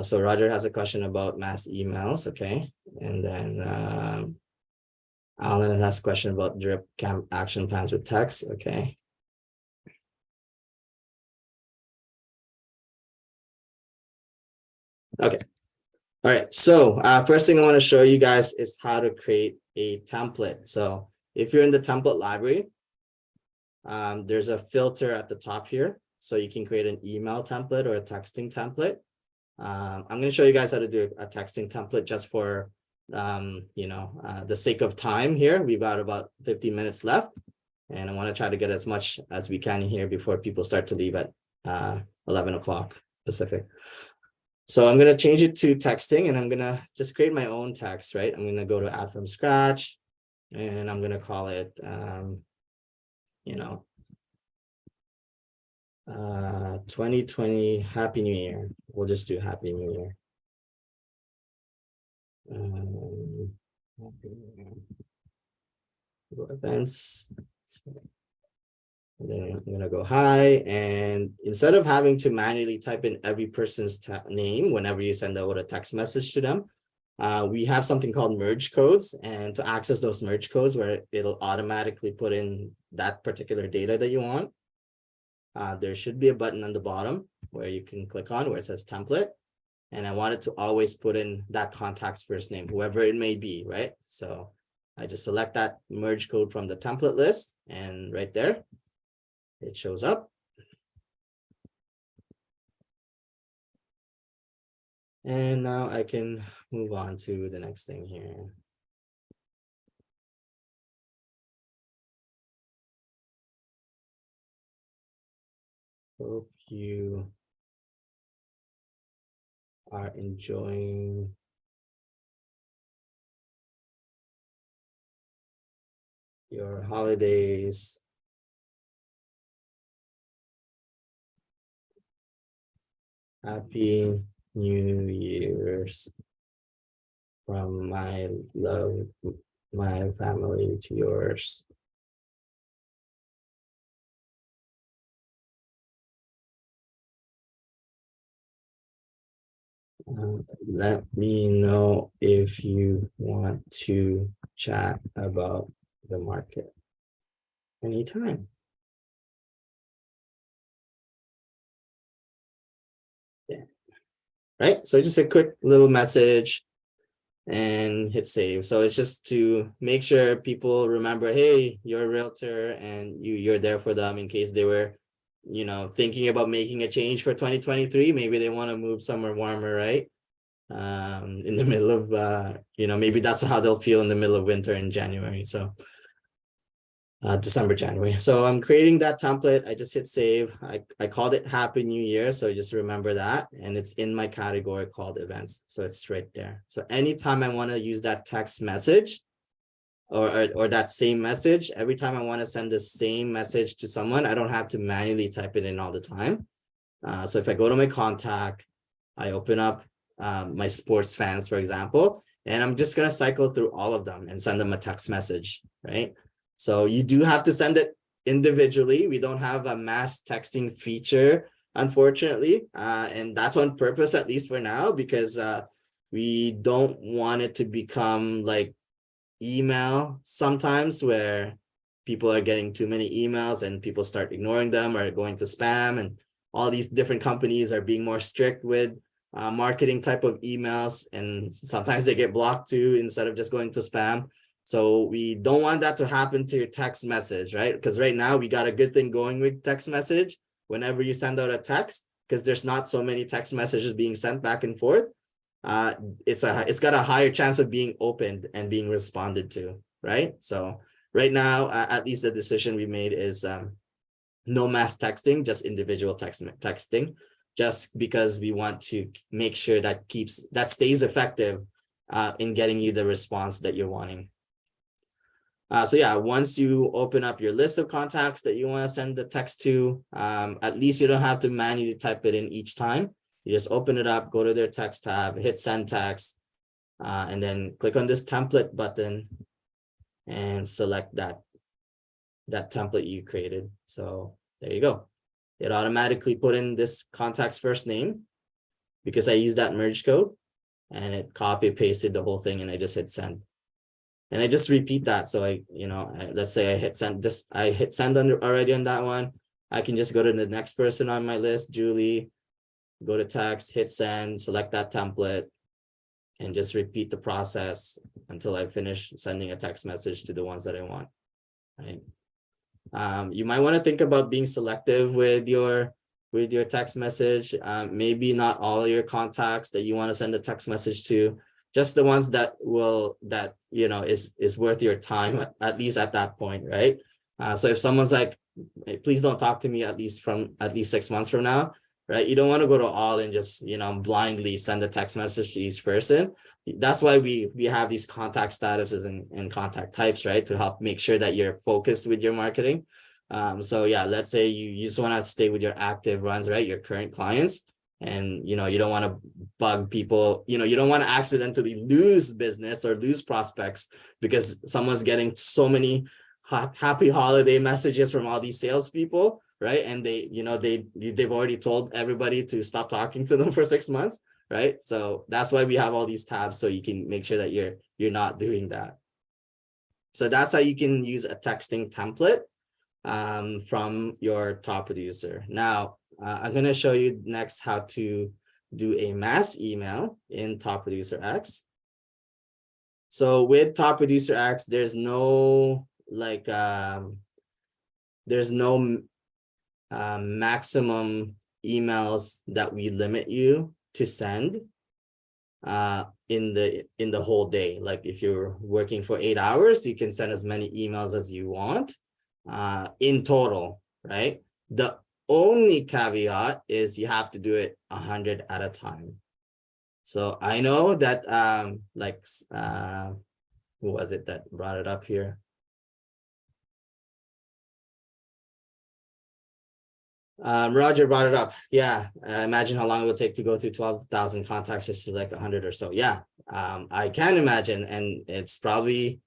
So Roger has a question about mass emails, okay? And then Alan has a question about drip action plans with text, okay? Okay, all right. So first thing I want to show you guys is how to create a template. So if you're in the template library, there's a filter at the top here. So you can create an email template or a texting template. I'm going to show you guys how to do a texting template just for you know, the sake of time here. We've got about 50 minutes left, and I want to try to get as much as we can here before people start to leave at 11 o'clock Pacific. So I'm going to change it to texting, and I'm going to just create my own text, right? I'm going to go to add from scratch, and I'm going to call it, you know, 2020 Happy New Year. We'll just do Happy New Year. Happy New Year. Go events. And then I'm gonna go hi, and instead of having to manually type in every person's name whenever you send out a text message to them, we have something called merge codes, and to access those merge codes where it'll automatically put in that particular data that you want, there should be a button on the bottom where you can click on where it says template. And I wanted to always put in that contact's first name, whoever it may be, right? So I just select that merge code from the template list, and right there, it shows up. And now I can move on to the next thing here. Hope you are enjoying your holidays. Happy New Year's from my love, my family to yours. Let me know if you want to chat about the market anytime. Yeah. Right. So just a quick little message and hit save. So it's just to make sure people remember, hey, you're a realtor and you're there for them in case they were, thinking about making a change for 2023. Maybe they want to move somewhere warmer, right? In the middle of, maybe that's how they'll feel in the middle of winter in January. So December, January. So I'm creating that template. I just hit save. I called it Happy New Year. So just remember that. And it's in my category called events. So it's right there. So anytime I want to use that text message or that same message, every time I want to send the same message to someone, I don't have to manually type it in all the time. So if I go to my contact, I open up my sports fans, for example, and I'm just going to cycle through all of them and send them a text message, right? So you do have to send it individually. We don't have a mass texting feature, unfortunately. And that's on purpose, at least for now, because we don't want it to become like email sometimes where people are getting too many emails and people start ignoring them or going to spam, and all these different companies are being more strict with marketing type of emails, and sometimes they get blocked too instead of just going to spam. So we don't want that to happen to your text message, right? Because right now we got a good thing going with text message. Whenever you send out a text, because there's not so many text messages being sent back and forth, it's got a higher chance of being opened and being responded to, right? So right now, at least the decision we made is no mass texting, just individual texting, just because we want to make sure that stays effective in getting you the response that you're wanting. So yeah, once you open up your list of contacts that you want to send the text to, at least you don't have to manually type it in each time. You just open it up, go to their text tab, hit send text, and then click on this template button and select that template you created. So there you go. It automatically put in this contact's first name because I used that merge code, and it copy pasted the whole thing, and I just hit send. And I just repeat that. So let's say I hit send this, I hit send already on that one. I can just go to the next person on my list, Julie, go to text, hit send, select that template, and just repeat the process until I finish sending a text message to the ones that I want, right? You might want to think about being selective with your text message. Maybe not all your contacts that you want to send a text message to, just the ones that is worth your time, at least at that point, right? So if someone's like, hey, please don't talk to me at least 6 months from now, right? You don't want to go to all and just blindly send a text message to each person. That's why we have these contact statuses and contact types, right, to help make sure that you're focused with your marketing. So yeah, let's say you just want to stay with your active runs, right, your current clients, and you don't want to bug people, you don't want to accidentally lose business or lose prospects because someone's getting so many happy holiday messages from all these salespeople, right? And they've already told everybody to stop talking to them for 6 months, right? So that's why we have all these tabs, so you can make sure that you're not doing that. So that's how you can use a texting template from your top producer. Now, I'm going to show you next how to do a mass email in Top Producer X. So with Top Producer X, there's no maximum emails that we limit you to send in the whole day. Like if you're working for 8 hours, you can send as many emails as you want in total, right? The only caveat is you have to do it 100 at a time. So I know that who was it that brought it up here? Roger brought it up. Yeah, imagine how long it would take to go through 12,000 contacts just to like 100 or so. Yeah, I can imagine, and it's probably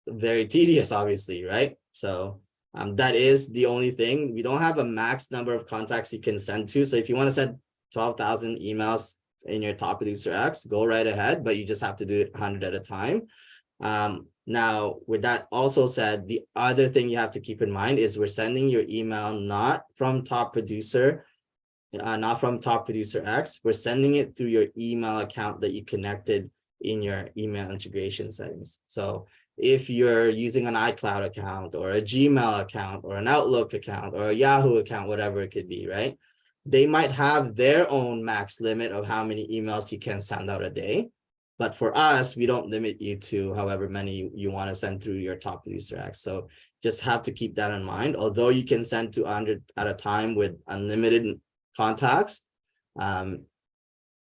very tedious, obviously, right? So that is the only thing. We don't have a max number of contacts you can send to. So if you want to send 12,000 emails in your Top Producer X, go right ahead, but you just have to do it 100 at a time. Now, with that also said, the other thing you have to keep in mind is we're sending your email not from Top Producer, not from Top Producer X. We're sending it through your email account that you connected in your email integration settings. So if you're using an iCloud account or a Gmail account or an Outlook account or a Yahoo account, whatever it could be, right? They might have their own max limit of how many emails you can send out a day. But for us, we don't limit you to however many you want to send through your Top Producer X. So just have to keep that in mind. Although you can send to 100 at a time with unlimited contacts,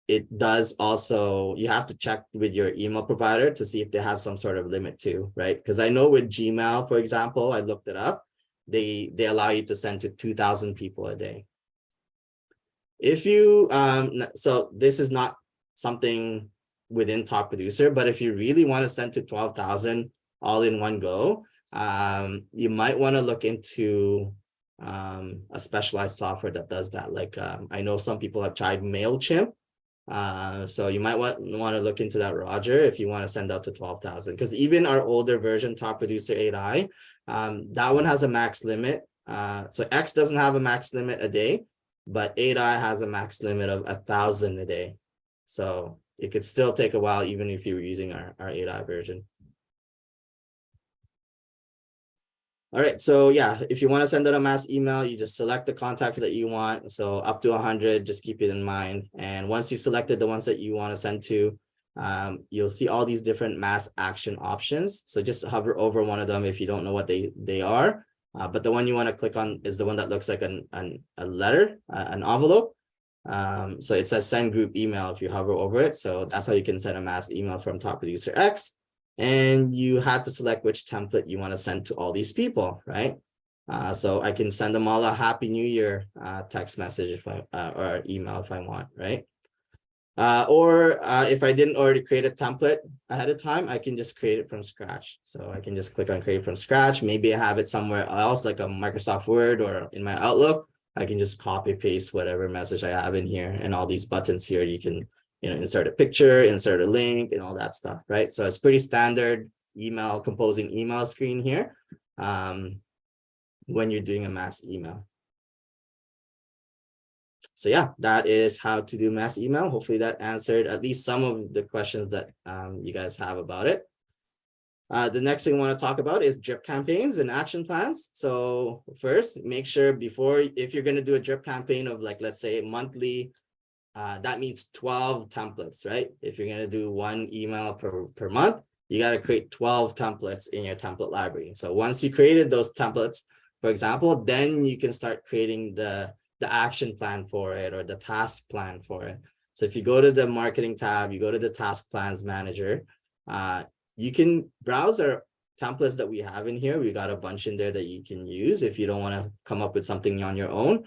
it does also, you have to check with your email provider to see if they have some sort of limit too, right? Because I know with Gmail, for example, I looked it up, they allow you to send to 2,000 people a day. If you, so this is not something within Top Producer, but if you really want to send to 12,000 all in one go, you might want to look into a specialized software that does that. Like I know some people have tried MailChimp. So you might want to look into that, Roger, if you want to send out to 12,000, because even our older version, Top Producer 8i, that one has a max limit. So X doesn't have a max limit a day, but 8i has a max limit of 1,000 a day. So it could still take a while, even if you were using our 8i version. All right, so yeah, if you want to send out a mass email, you just select the contacts that you want. So up to 100, just keep it in mind. And once you selected the ones that you want to send to, you'll see all these different mass action options. So just hover over one of them if you don't know what they are. But the one you want to click on is the one that looks like a letter, an envelope. So it says send group email if you hover over it. So that's how you can send a mass email from Top Producer X. And you have to select which template you want to send to all these people, right? So I can send them all a Happy New Year text message if or email if I want, right? Or if I didn't already create a template ahead of time, I can just create it from scratch. So I can just click on create from scratch. Maybe I have it somewhere else, like a Microsoft Word or in my Outlook. I can just copy paste whatever message I have in here, and all these buttons here, you can insert a picture, insert a link, and all that stuff, right? So it's pretty standard email, composing email screen here when you're doing a mass email. So yeah, that is how to do mass email. Hopefully that answered at least some of the questions that you guys have about it. The next thing I want to talk about is drip campaigns and action plans. So first, make sure if you're going to do a drip campaign of like, let's say monthly, that means 12 templates, right? If you're going to do one email per month, you got to create 12 templates in your template library. So once you created those templates, for example, then you can start creating the action plan for it or the task plan for it. So if you go to the marketing tab, you go to the task plans manager, you can browse our templates that we have in here. We got a bunch in there that you can use if you don't want to come up with something on your own.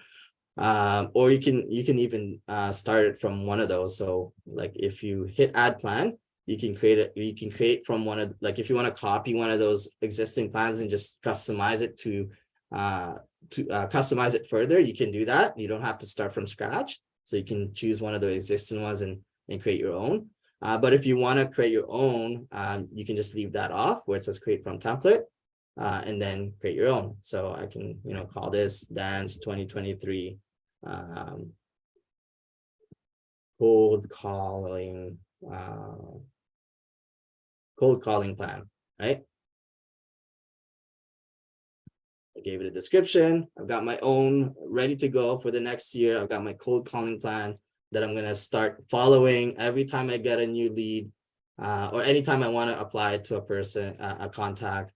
Or you can even start it from one of those. So like if you hit add plan, you can create it. You can create from one of, like, if you want to copy one of those existing plans and just customize it to customize it further, you can do that. You don't have to start from scratch. So you can choose one of the existing ones and create your own. But if you want to create your own, you can just leave that off where it says create from template, and then create your own. So I can, call this Dance 2023 cold calling plan, right? I gave it a description. I've got my own ready to go for the next year. I've got my cold calling plan that I'm going to start following every time I get a new lead, or anytime I want to apply to a person, a contact.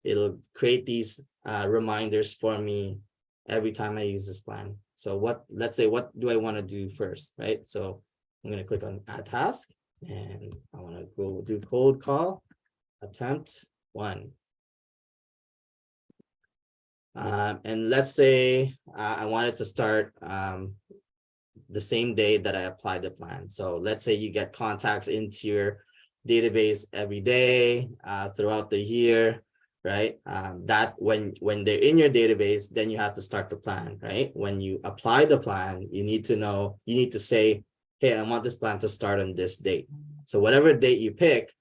It'll create these reminders for me every time I use this plan. So let's say, what do I want to do first, right? So I'm going to click on add task, and I want to go do cold call attempt 1. And let's say I wanted to start the same day that I applied the plan. So let's say you get contacts into your database every day throughout the year, right? That when they're in your database, then you have to start the plan, right? When you apply the plan, you need to say, hey, I want this plan to start on this date. So whatever date you pick,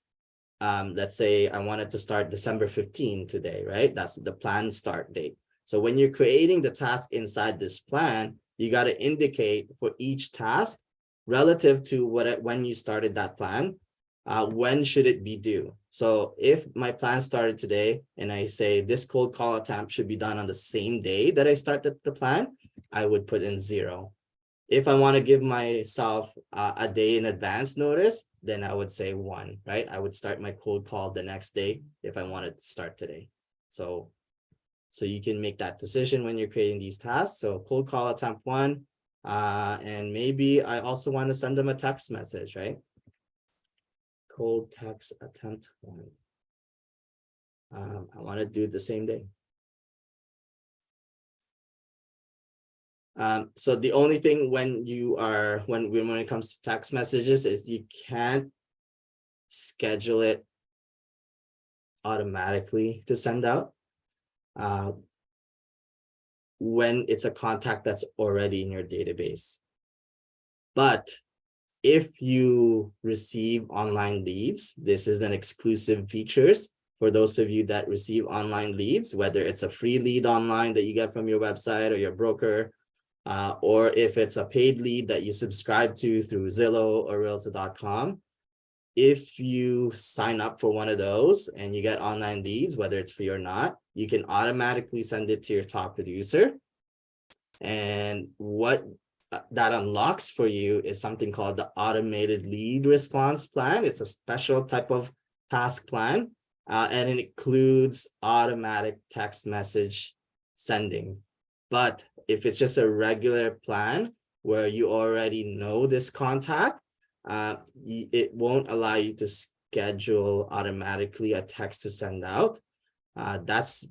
let's say I wanted to start December 15 today, right? That's the plan start date. So when you're creating the task inside this plan, you got to indicate for each task relative to when you started that plan, when should it be due? So if my plan started today and I say this cold call attempt should be done on the same day that I started the plan, I would put in 0. If I want to give myself a day in advance notice, then I would say 1, right? I would start my cold call the next day if I wanted to start today. So you can make that decision when you're creating these tasks. So cold call attempt 1, and maybe I also want to send them a text message, right? Cold text attempt 1. I want to do it the same day. So the only thing when it comes to text messages is you can't schedule it automatically to send out when it's a contact that's already in your database. But if you receive online leads, this is an exclusive features for those of you that receive online leads, whether it's a free lead online that you get from your website or your broker, or if it's a paid lead that you subscribe to through Zillow or Realtor.com. If you sign up for one of those and you get online leads, whether it's free or not, you can automatically send it to your top producer. And what that unlocks for you is something called the automated lead response plan. It's a special type of task plan, and it includes automatic text message sending. But if it's just a regular plan where you already know this contact, it won't allow you to schedule automatically a text to send out. That's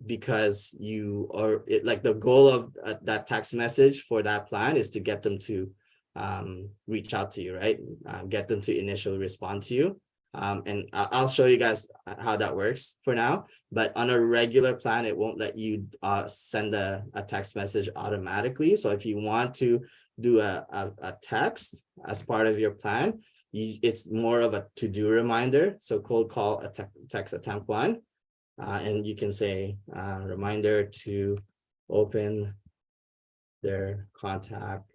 because the goal of that text message for that plan is to get them to reach out to you, right? Get them to initially respond to you. And I'll show you guys how that works for now. But on a regular plan, it won't let you send a text message automatically. So if you want to do a text as part of your plan, it's more of a to-do reminder. So cold call a text attempt 1. And you can say reminder to open their contact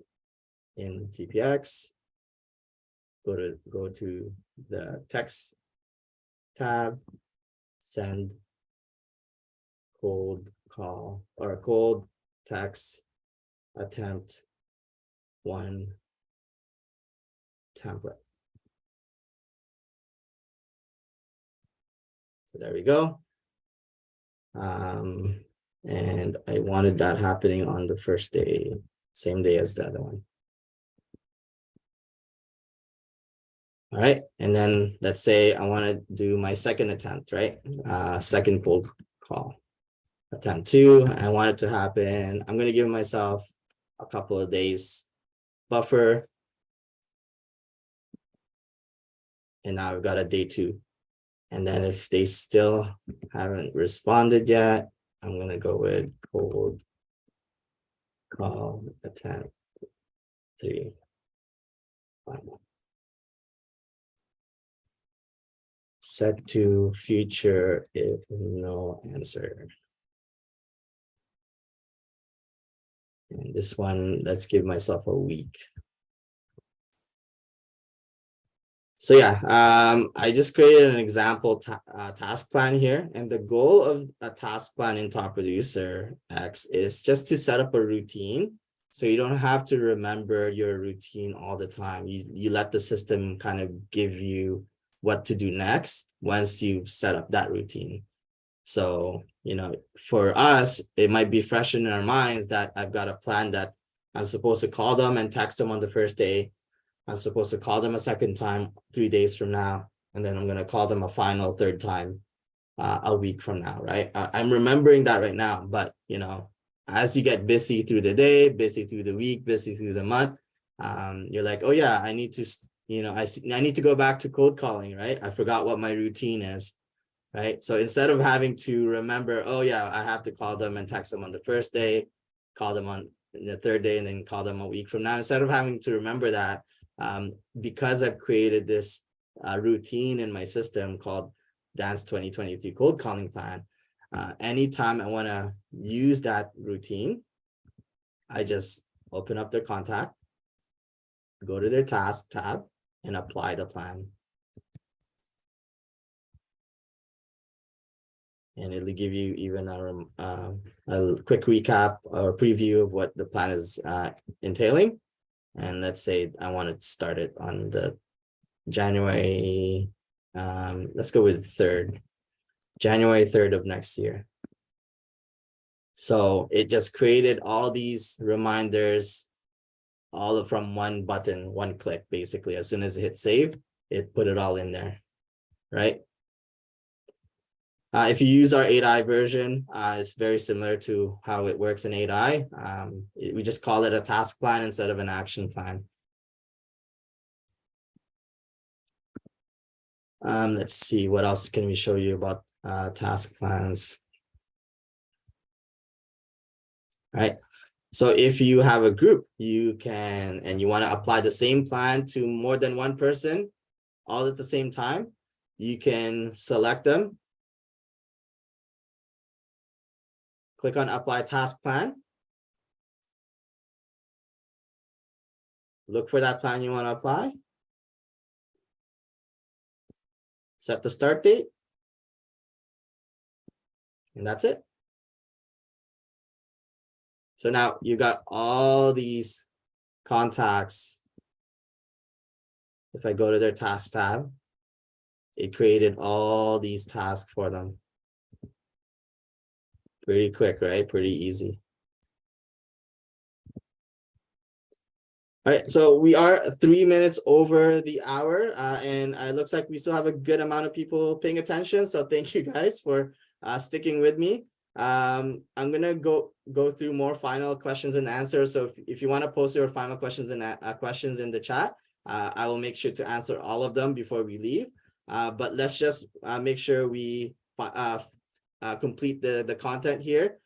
in TPX. Go to the text tab, send cold call or cold text attempt 1 template. So there we go. And I wanted that happening on the first day, same day as the other one. All right, and then let's say I want to do my second attempt, right? Second cold call, attempt 2. I want it to happen. I'm going to give myself a couple of days buffer. And now I've got a day 2. And then if they still haven't responded yet, I'm gonna go with cold call attempt 3. Set to future if no answer. And this one, let's give myself a week. So yeah, I just created an example task plan here, and the goal of a task plan in Top Producer X is just to set up a routine, so you don't have to remember your routine all the time. You let the system kind of give you what to do next once you've set up that routine. So, for us, it might be fresh in our minds that I've got a plan that I'm supposed to call them and text them on the first day. I'm supposed to call them a second time 3 days from now, and then I'm going to call them a final third time a week from now, right? I'm remembering that right now, but as you get busy through the day, busy through the week, busy through the month, you're like, oh yeah, I need to, I need to go back to cold calling, right? I forgot what my routine is, right? So instead of having to remember, oh yeah, I have to call them and text them on the first day, call them on the third day, and then call them a week from now, instead of having to remember that, because I've created this routine in my system called Dance 2023 Cold Calling Plan, anytime I want to use that routine, I just open up their contact, go to their task tab, and apply the plan. And it'll give you even a quick recap or preview of what the plan is entailing. And let's say I want to start it on the January, let's go with January 3rd of next year. So it just created all these reminders, all from one button, one click, basically. As soon as it hit save, it put it all in there, right? If you use our 8i version, it's very similar to how it works in 8i. We just call it a task plan instead of an action plan. Let's see, what else can we show you about task plans? All right. So if you have a group, you can, and you want to apply the same plan to more than one person all at the same time, you can select them, click on apply task plan, look for that plan you want to apply, set the start date, and that's it. So now you got all these contacts. If I go to their task tab, it created all these tasks for them. Pretty quick, right? Pretty easy. All right, so we are 3 minutes over the hour, and it looks like we still have a good amount of people paying attention. So thank you guys for sticking with me. I'm gonna go through more final questions and answers. So if you want to post your final questions and questions in the chat, I will make sure to answer all of them before we leave. But let's just make sure we complete the content here.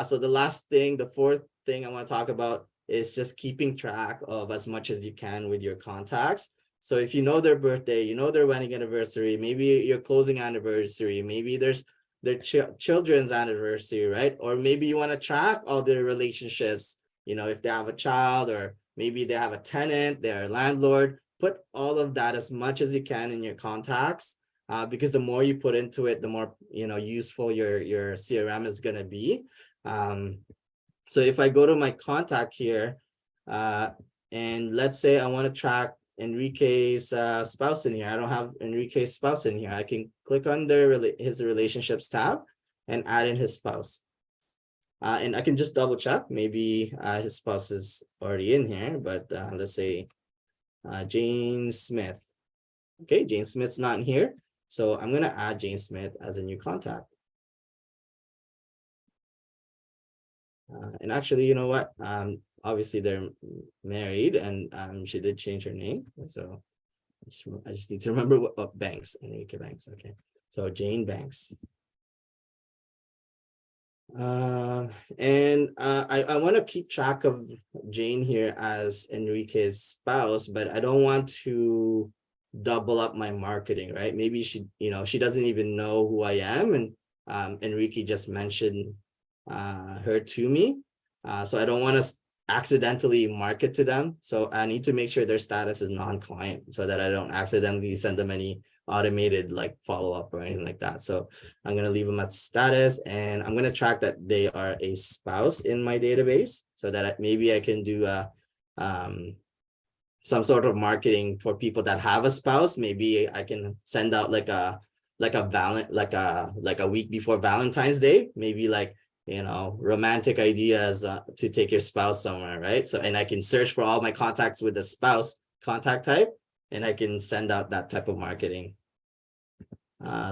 So the last thing, the fourth thing I want to talk about is just keeping track of as much as you can with your contacts. So if you know their birthday, you know their wedding anniversary, maybe your closing anniversary, maybe there's their children's anniversary, right? Or maybe you want to track all their relationships, if they have a child, or maybe they have a tenant, they're a landlord. Put all of that as much as you can in your contacts, because the more you put into it, the more useful your CRM is going to be. So if I go to my contact here, and let's say I want to track Enrique's spouse in here. I don't have Enrique's spouse in here. I can click on his relationships tab and add in his spouse. And I can just double check. Maybe his spouse is already in here, but let's say Jane Smith. Okay, Jane Smith's not in here. So I'm going to add Jane Smith as a new contact. And actually, you know what? Obviously, they're married, and she did change her name. So I just need to remember what Banks, Enrique Banks. Okay, so Jane Banks. I want to keep track of Jane here as Enrique's spouse, but I don't want to double up my marketing, right? Maybe she, she doesn't even know who I am, and Enrique just mentioned her to me. So I don't want to accidentally market to them. So I need to make sure their status is non-client so that I don't accidentally send them any automated like follow-up or anything like that. So I'm going to leave them at status, and I'm going to track that they are a spouse in my database so that maybe I can do some sort of marketing for people that have a spouse. Maybe I can send out like a week before Valentine's Day, maybe like, romantic ideas to take your spouse somewhere, right? So, and I can search for all my contacts with the spouse contact type, and I can send out that type of marketing.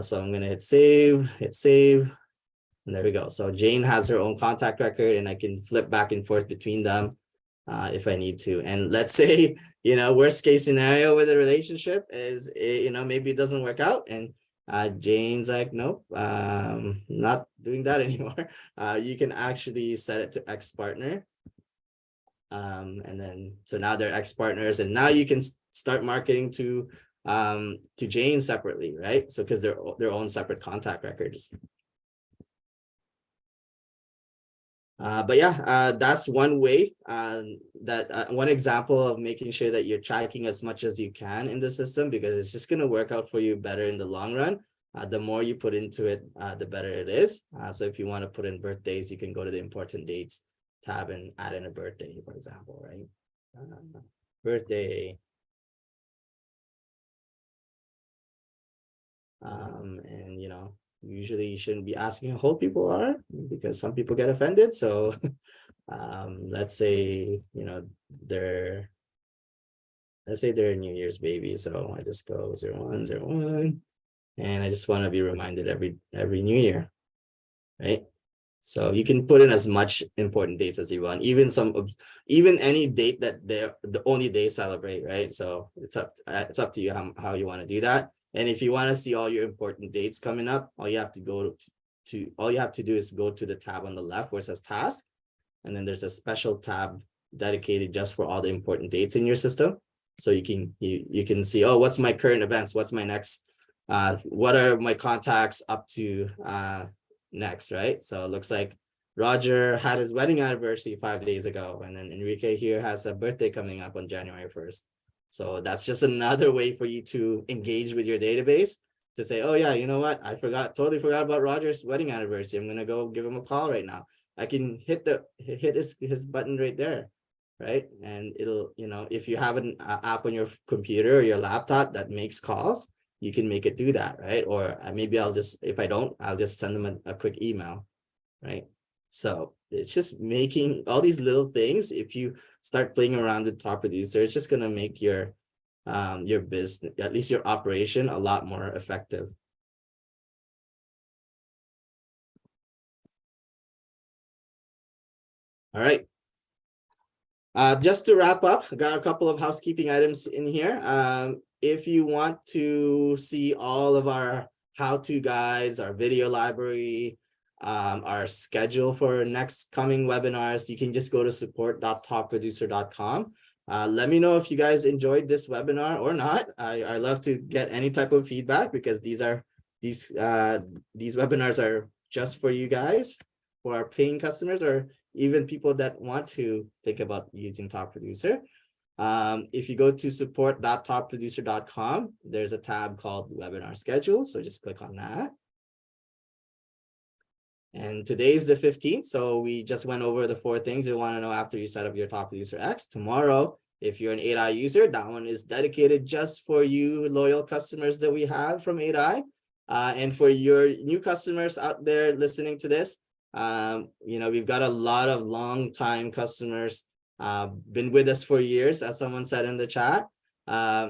So I'm going to hit save, and there we go. So Jane has her own contact record, and I can flip back and forth between them if I need to. And let's say, worst case scenario with a relationship is, maybe it doesn't work out, and Jane's like, nope, not doing that anymore. You can actually set it to ex-partner. And then, so now they're ex-partners, and now you can start marketing to Jane separately, right? So, because they're their own separate contact records. But yeah, that's one way, one example of making sure that you're tracking as much as you can in the system, because it's just going to work out for you better in the long run. The more you put into it, the better it is. So if you want to put in birthdays, you can go to the important dates tab and add in a birthday, for example, right? Birthday. And usually you shouldn't be asking how old people are, because some people get offended. So let's say they're a New Year's baby, so I just go 0101, and I just want to be reminded every New Year, right? So you can put in as much important dates as you want, even any date that they're the only they celebrate, right? So it's up to you how you want to do that. And if you want to see all your important dates coming up, all you have to do is go to the tab on the left where it says task, and then there's a special tab dedicated just for all the important dates in your system. So you can see, oh, what's my current events, what's my next, what are my contacts up to next, right? So it looks like Roger had his wedding anniversary 5 days ago, and then Enrique here has a birthday coming up on January 1st. So that's just another way for you to engage with your database, to say, oh yeah, you know what? Totally forgot about Roger's wedding anniversary. I'm gonna go give him a call right now. I can hit his button right there, right? And it'll, if you have an app on your computer or your laptop that makes calls, you can make it do that, right? Or maybe if I don't, I'll just send them a quick email, right? So it's just making all these little things. If you start playing around with Top Producer, it's just going to make your business, at least your operation, a lot more effective. All right. Just to wrap up, I got a couple of housekeeping items in here. If you want to see all of our how-to guides, our video library, our schedule for next coming webinars, you can just go to support.topproducer.com. Let me know if you guys enjoyed this webinar or not. I love to get any type of feedback, because these webinars are just for you guys, for our paying customers, or even people that want to think about using Top Producer. If you go to support.topproducer.com, there's a tab called Webinar Schedule. So just click on that. And today's the 15th. So we just went over the 4 things you want to know after you set up your Top Producer X. Tomorrow, if you're an 8i user, that one is dedicated just for you loyal customers that we have from 8i. And for your new customers out there listening to this, we've got a lot of long-time customers, been with us for years, as someone said in the chat.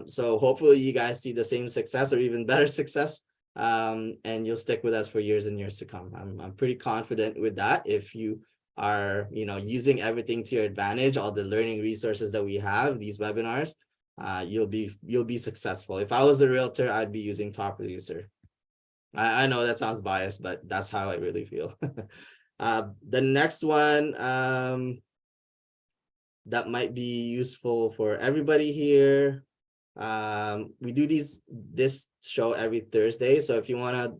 So hopefully you guys see the same success or even better success, and you'll stick with us for years and years to come. I'm pretty confident with that. If you are, using everything to your advantage, all the learning resources that we have, these webinars, you'll be successful. If I was a realtor, I'd be using Top Producer. I know that sounds biased, but that's how I really feel. The next one that might be useful for everybody here. We do this show every Thursday. So if you want to,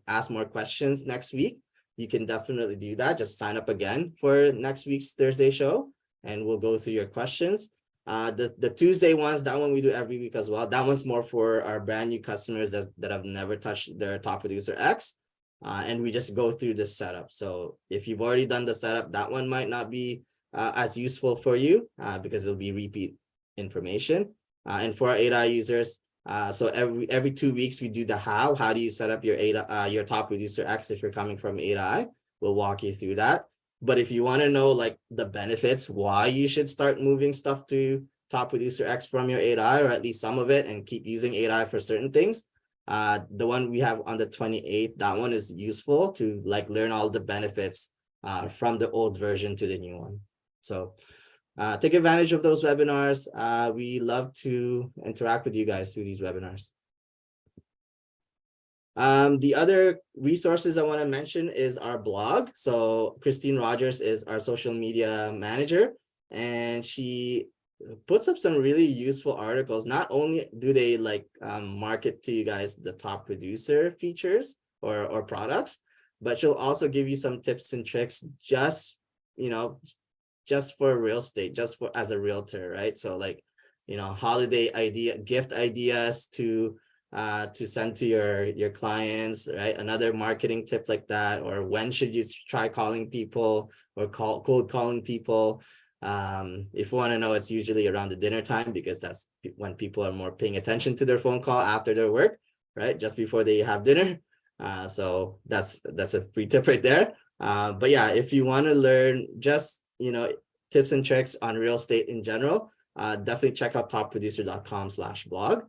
ask more questions next week, you can definitely do that. Just sign up again for next week's Thursday show and we'll go through your questions. The Tuesday ones, that one we do every week as well. That one's more for our brand new customers that have never touched their Top Producer X. And we just go through the setup. So if you've already done the setup, that one might not be as useful for you because it'll be repeat information. And for our 8i users, so every 2 weeks we do the how do you set up your your Top Producer X if you're coming from 8i. We'll walk you through that. But if you want to know like the benefits, why you should start moving stuff to Top Producer X from your 8i, or at least some of it, and keep using 8i for certain things, the one we have on the 28th, that one is useful to like learn all the benefits from the old version to the new one. So take advantage of those webinars. We love to interact with you guys through these webinars. The other resources I want to mention is our blog. So Christine Rogers is our social media manager, and she puts up some really useful articles. Not only do they like market to you guys the top producer features or products, but she'll also give you some tips and tricks just for real estate, just for as a realtor, right? So like, holiday gift ideas to send to your clients, right? Another marketing tip like that, or when should you try calling people or cold calling people? If you want to know, it's usually around the dinner time because that's when people are more paying attention to their phone call after their work, right? Just before they have dinner. So that's a free tip right there. But yeah, if you want to learn just tips and tricks on real estate in general, definitely check out topproducer.com/blog.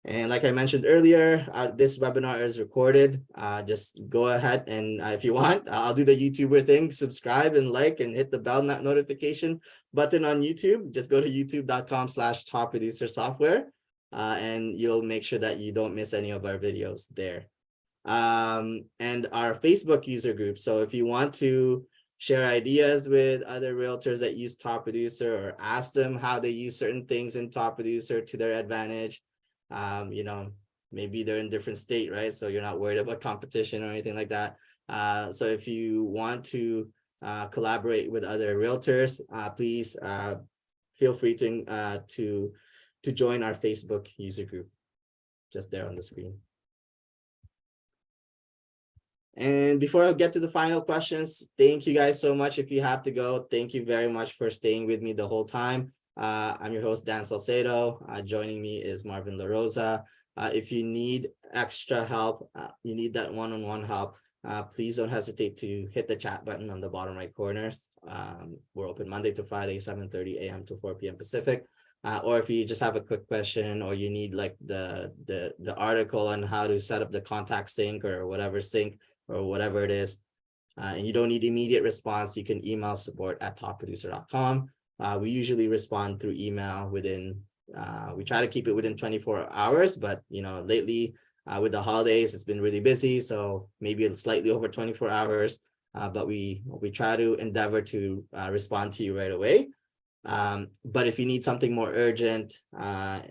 And like I mentioned earlier, this webinar is recorded. Just go ahead and if you want, I'll do the YouTuber thing, subscribe and like and hit the bell notification button on YouTube. Just go to youtube.com/topproducersoftware and you'll make sure that you don't miss any of our videos there. And our Facebook user group. So if you want to share ideas with other realtors that use Top Producer or ask them how they use certain things in Top Producer to their advantage, maybe they're in different state, right? So you're not worried about competition or anything like that. So if you want to collaborate with other realtors, please feel free to join our Facebook user group, just there on the screen. And before I get to the final questions, thank you guys so much. If you have to go, thank you very much for staying with me the whole time. I'm your host, Dan Salcedo. Joining me is Marvin LaRosa. If you need extra help, you need that one-on-one help, please don't hesitate to hit the chat button on the bottom right corners. We're open Monday to Friday, 7:30 a.m. to 4 p.m. Pacific. Or if you just have a quick question or you need like the article on how to set up the contact sync or whatever sync or whatever it is, and you don't need immediate response, you can email support@topproducer.com. We usually respond through email within, we try to keep it within 24 hours, but lately with the holidays, it's been really busy. So maybe it's slightly over 24 hours, but we try to endeavor to respond to you right away. But if you need something more urgent,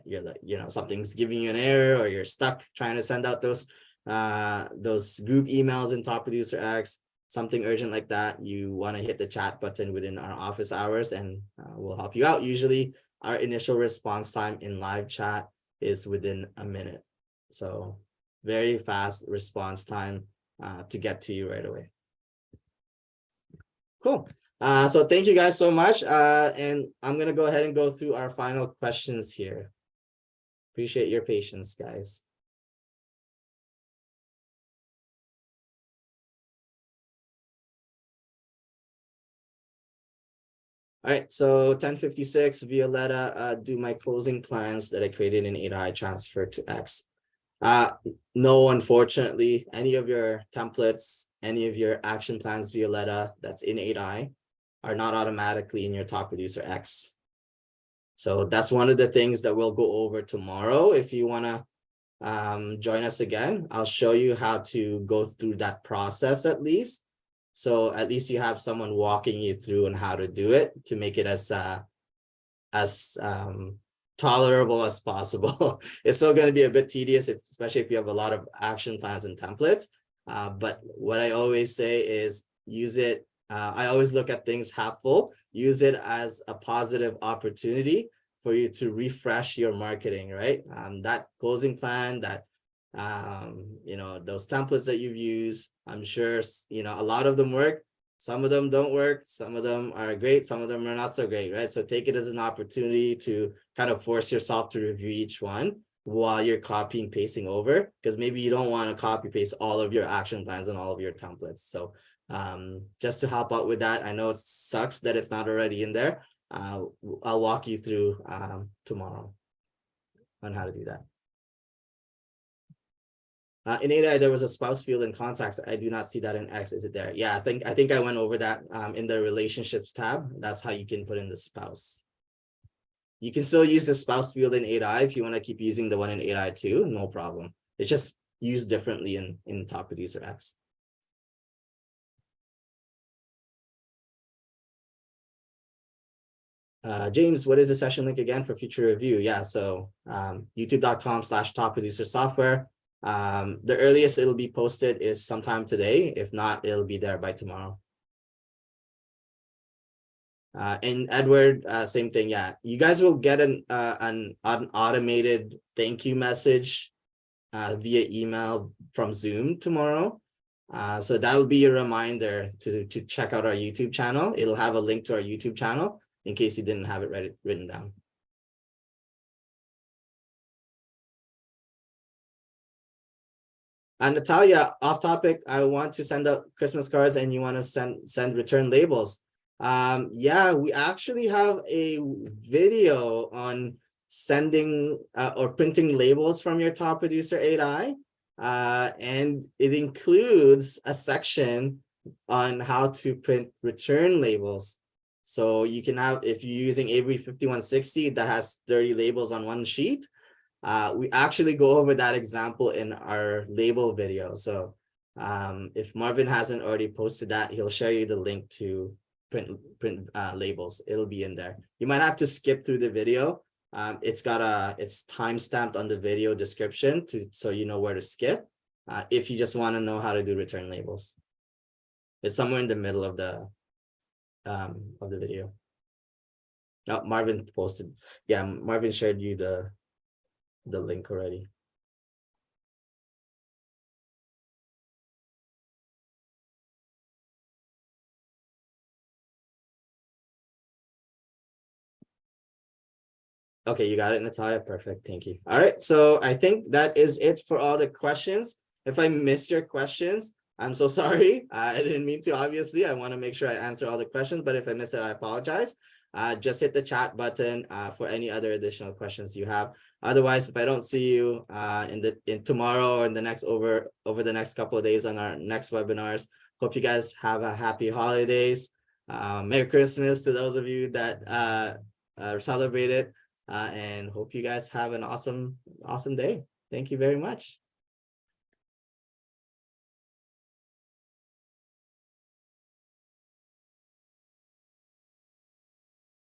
you're like, something's giving you an error or you're stuck trying to send out those group emails in Top Producer X, something urgent like that, you want to hit the chat button within our office hours and we'll help you out. Usually our initial response time in live chat is within a minute. So very fast response time to get to you right away. Cool. So thank you guys so much. And I'm going to go ahead and go through our final questions here. Appreciate your patience, guys. All right, so 1056, Violetta, do my closing plans that I created in 8i transfer to X? No, unfortunately, any of your templates, any of your action plans, Violetta, that's in 8i are not automatically in your Top Producer X. So that's one of the things that we'll go over tomorrow. If you want to join us again, I'll show you how to go through that process at least. So at least you have someone walking you through on how to do it to make it as tolerable as possible. It's still going to be a bit tedious, especially if you have a lot of action plans and templates. But what I always say is use it. I always look at things half full. Use it as a positive opportunity for you to refresh your marketing, right? That closing plan, that those templates that you've used, I'm sure a lot of them work. Some of them don't work. Some of them are great. Some of them are not so great, right? So take it as an opportunity to kind of force yourself to review each one while you're copying, pasting over, because maybe you don't want to copy paste all of your action plans and all of your templates. So just to help out with that, I know it sucks that it's not already in there. I'll walk you through tomorrow on how to do that. In 8i, there was a spouse field in contacts. I do not see that in X. Is it there? Yeah, I think I went over that in the relationships tab. That's how you can put in the spouse. You can still use the spouse field in 8i if you want to keep using the one in 8i too. No problem. It's just used differently in Top Producer X. James, what is the session link again for future review? Yeah, so youtube.com/top producer software. The earliest it'll be posted is sometime today. If not, it'll be there by tomorrow. And Edward, same thing. Yeah, you guys will get an automated thank you message via email from Zoom tomorrow. So that'll be a reminder to check out our YouTube channel. It'll have a link to our YouTube channel in case you didn't have it written down. And Natalia, off topic, I want to send out Christmas cards and you want to send return labels. Yeah, we actually have a video on sending or printing labels from your Top Producer 8i. And it includes a section on how to print return labels. So you can have, if you're using Avery 5160 that has 30 labels on one sheet, we actually go over that example in our label video. So if Marvin hasn't already posted that, he'll share you the link to print labels. It'll be in there. You might have to skip through the video. It's timestamped on the video description so you know where to skip if you just want to know how to do return labels. It's somewhere in the middle of the video. Oh, Marvin posted. Yeah, Marvin shared you the link already. Okay, you got it, Natalia. Perfect. Thank you. All right. So I think that is it for all the questions. If I missed your questions, I'm so sorry. I didn't mean to, obviously. I want to make sure I answer all the questions, but if I missed it, I apologize. Just hit the chat button for any other additional questions you have. Otherwise, if I don't see you in tomorrow or in the next over the next couple of days on our next webinars, hope you guys have a happy holidays. Merry Christmas to those of you that celebrate it, and hope you guys have an awesome day. Thank you very much.